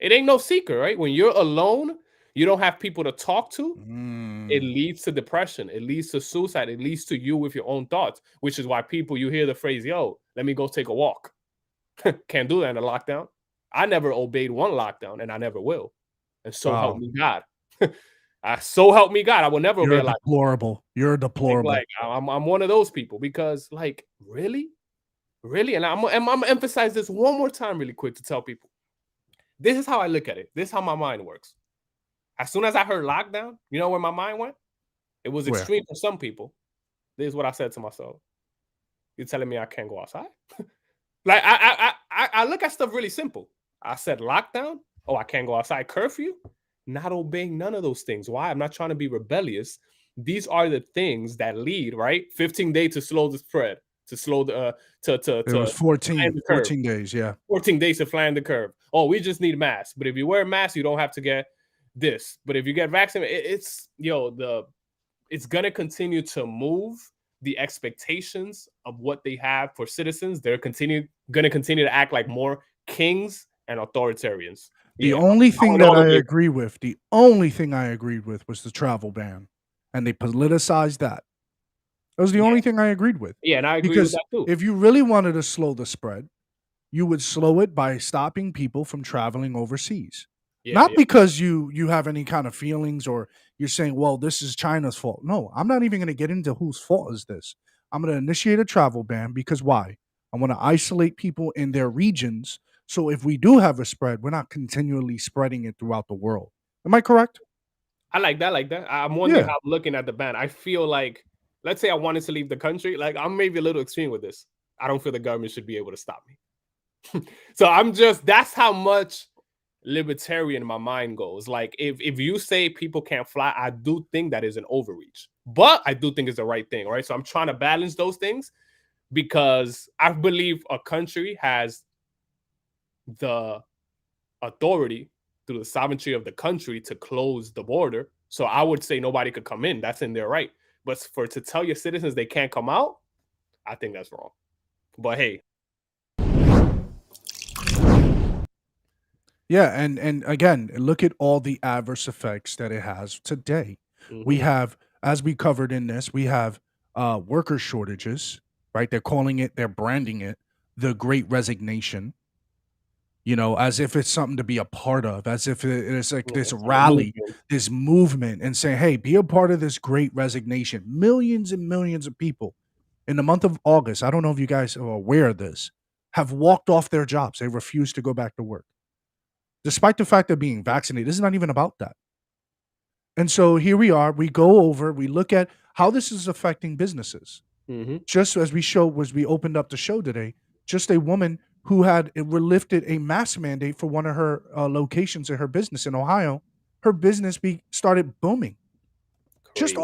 It ain't no secret, right? When you're alone, you don't have people to talk to. It leads to depression. It leads to suicide. It leads to you with your own thoughts, which is why people, you hear the phrase, yo, let me go take a walk. Can't do that in a lockdown. I never obeyed one lockdown, and I never will. And so help me God. So help me God. I will never obey a lockdown. Deplorable. You're deplorable. Like I'm one of those people because, like, really? And I'm gonna emphasize this one more time really quick to tell people. This is how I look at it. This is how my mind works. As soon as I heard lockdown, you know where my mind went? It was extreme for some people. This is what I said to myself. You're telling me I can't go outside? Like, I look at stuff really simple. I said lockdown. Oh, I can't go outside. Curfew. Not obeying none of those things. Why? I'm not trying to be rebellious. These are the things that lead, right? 15 days to slow the spread, to slow the it was 14 days, yeah. 14 days to flatten the curve. Oh, we just need masks. But if you wear a mask, you don't have to get this. But if you get vaccinated, it's gonna continue to move the expectations of what they have for citizens. They're gonna continue to act like more kings and authoritarians. The only thing that I agree with, was the travel ban, and they politicized that. That was the only thing I agreed with. Yeah, and I agree with that too. If you really wanted to slow the spread, you would slow it by stopping people from traveling overseas. Not because you have any kind of feelings or you're saying, well, this is China's fault. No, I'm not even going to get into whose fault is this. I'm going to initiate a travel ban because why? I want to isolate people in their regions. So if we do have a spread, we're not continually spreading it throughout the world. Am I correct? I like that. I'm wondering how I'm looking at the ban. I feel like, let's say I wanted to leave the country. Like, I'm maybe a little extreme with this. I don't feel the government should be able to stop me. So that's how much libertarian my mind goes. Like, if you say people can't fly, I do think that is an overreach. But I do think it's the right thing, right? So I'm trying to balance those things because I believe a country has the authority through the sovereignty of the country to close the border. So I would say nobody could come in. That's in their right. But to tell your citizens they can't come out, I think that's wrong. But hey. Yeah, and again, look at all the adverse effects that it has today. We have, as we covered in this, we have worker shortages, right? They're branding it the Great Resignation. You know, as if it's something to be a part of, as if it's like this rally, this movement, and saying, hey, be a part of this Great Resignation. Millions and millions of people in the month of August, I don't know if you guys are aware of this, have walked off their jobs. They refuse to go back to work. Despite the fact of being vaccinated, this is not even about that. And so here we are, we look at how this is affecting businesses. Just as we opened up the show today, just a woman who had lifted a mask mandate for one of her locations in her business in Ohio, her business started booming. Crazy. Just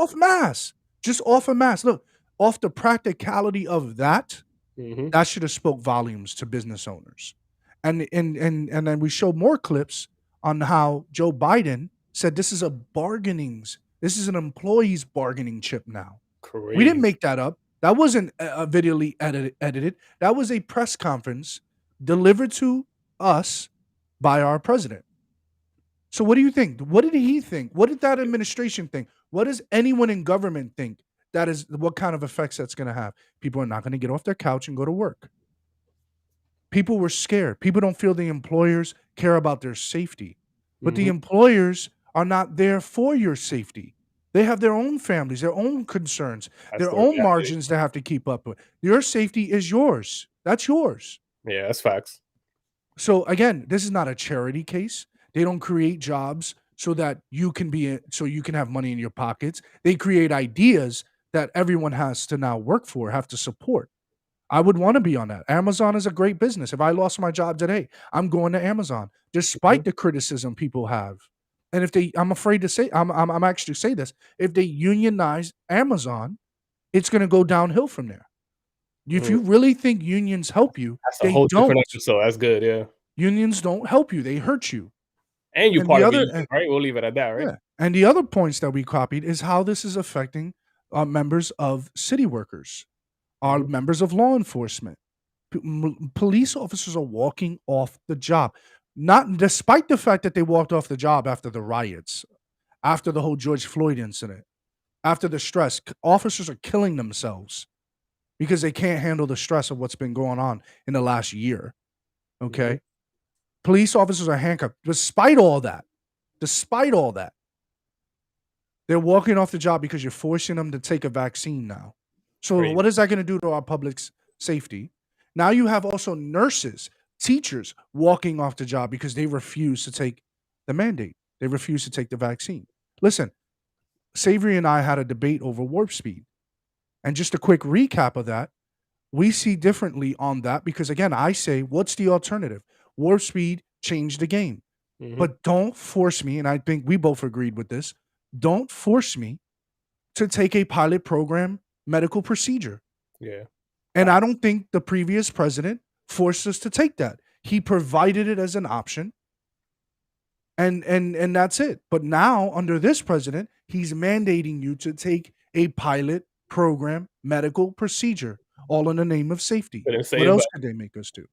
off a mask. Look, off the practicality of that, that should have spoke volumes to business owners. And then we show more clips on how Joe Biden said this is an employee's bargaining chip now. Crazy. We didn't make that up. That wasn't videoly edited. That was a press conference delivered to us by our president. So what do you think? What did he think? What did that administration think? What does anyone in government think? That is what kind of effects that's going to have. People are not going to get off their couch and go to work. People were scared. People don't feel the employers care about their safety. But the employers are not there for your safety. They have their own families, their own concerns, their own margins they have to keep up with. Your safety is yours. That's yours. Yeah, that's facts. So again, this is not a charity case. They don't create jobs so that you can have money in your pockets. They create ideas that everyone has to now work for, have to support. I would want to be on that. Amazon is a great business. If I lost my job today, I'm going to Amazon, despite the criticism people have. And I'm actually say this, if they unionize Amazon, it's going to go downhill from there. If you really think unions help you, that's a whole different episode. That's good, yeah. Unions don't help you; they hurt you. And you're And part the of a other, union, right? We'll leave it at that, right? yeah, and the other points that we copied is how this is affecting members of city workers, our members of law enforcement. Police officers are walking off the job, not despite the fact that they walked off the job after the riots, after the whole George Floyd incident, after the stress. Officers are killing themselves because they can't handle the stress of what's been going on in the last year. Okay, police officers are handcuffed. Despite all that, they're walking off the job because you're forcing them to take a vaccine now. So Crazy. what is that going to do to our public's safety? Now you have also nurses, teachers walking off the job because they refuse to take the mandate. They refuse to take the vaccine. Listen, Savory and I had a debate over warp speed. And just a quick recap of that, we see differently on that because, again, I say, what's the alternative? Warp speed changed the game. But don't force me, and I think we both agreed with this, don't force me to take a pilot program medical procedure. Yeah. And I don't think the previous president forced us to take that. He provided it as an option. And that's it. But now, under this president, he's mandating you to take a pilot program medical procedure, all in the name of safety. But What else could they make us do?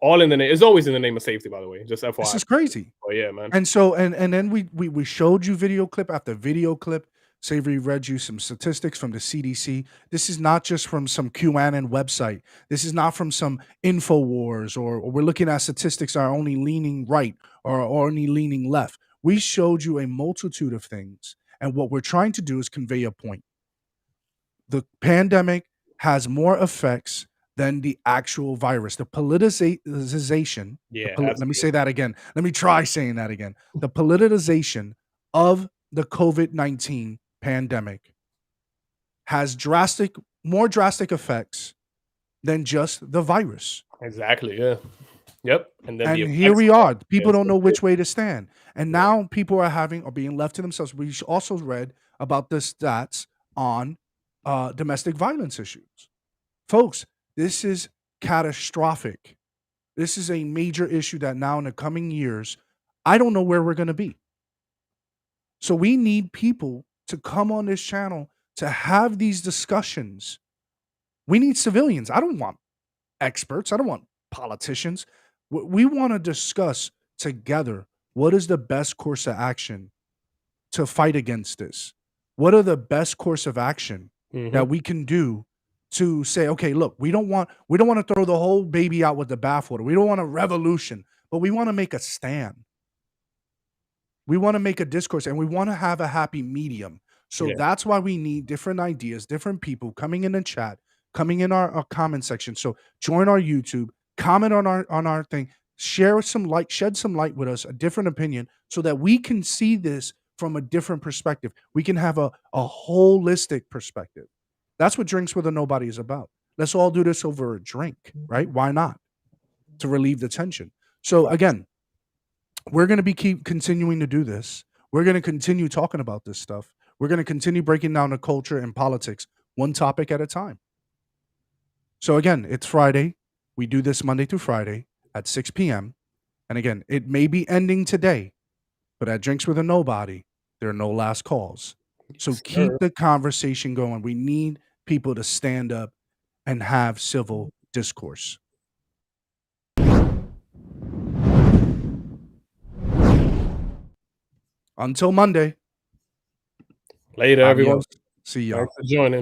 All in the name. It's always in the name of safety, by the way. Just FYI. This is crazy. Oh yeah, man. And so, and then we showed you video clip after video clip. Savory read you some statistics from the CDC. This is not just from some QAnon website. This is not from some InfoWars or we're looking at statistics that are only leaning right or only leaning left. We showed you a multitude of things. And what we're trying to do is convey a point. The pandemic has more effects than the actual virus. The politicization. Yeah, Let me say that again. Let me try saying that again. The politicization of the COVID-19 pandemic has more drastic effects than just the virus. Exactly. Yeah. Yep. And then And here we are. People don't know which way to stand. And now people are being left to themselves. We also read about the stats on domestic violence issues. Folks, this is catastrophic. This is a major issue that now in the coming years, I don't know where we're going to be. So we need people to come on this channel to have these discussions. We need civilians. I don't want experts. I don't want politicians. We want to discuss together what is the best course of action to fight against this. What are the best course of action that we can do to say, okay, look, we don't want to throw the whole baby out with the bathwater. We don't want a revolution, but we want to make a stand. We want to make a discourse and we want to have a happy medium. So that's why we need different ideas, different people coming in the chat, coming in our comment section. So join our YouTube, comment on our thing, shed some light with us, a different opinion, so that we can see this from a different perspective. We can have a holistic perspective. That's what Drinks with a Nobody is about. Let's all do this over a drink, right? Why not? To relieve the tension. So again, we're going to keep continuing to do this. We're going to continue talking about this stuff. We're going to continue breaking down the culture and politics one topic at a time. So again, it's Friday. We do this Monday through Friday at 6 p.m. And again, it may be ending today, but at Drinks with a Nobody, there are no last calls. So keep the conversation going. We need people to stand up and have civil discourse. Until Monday. Later, everyone. See y'all. Thanks for joining.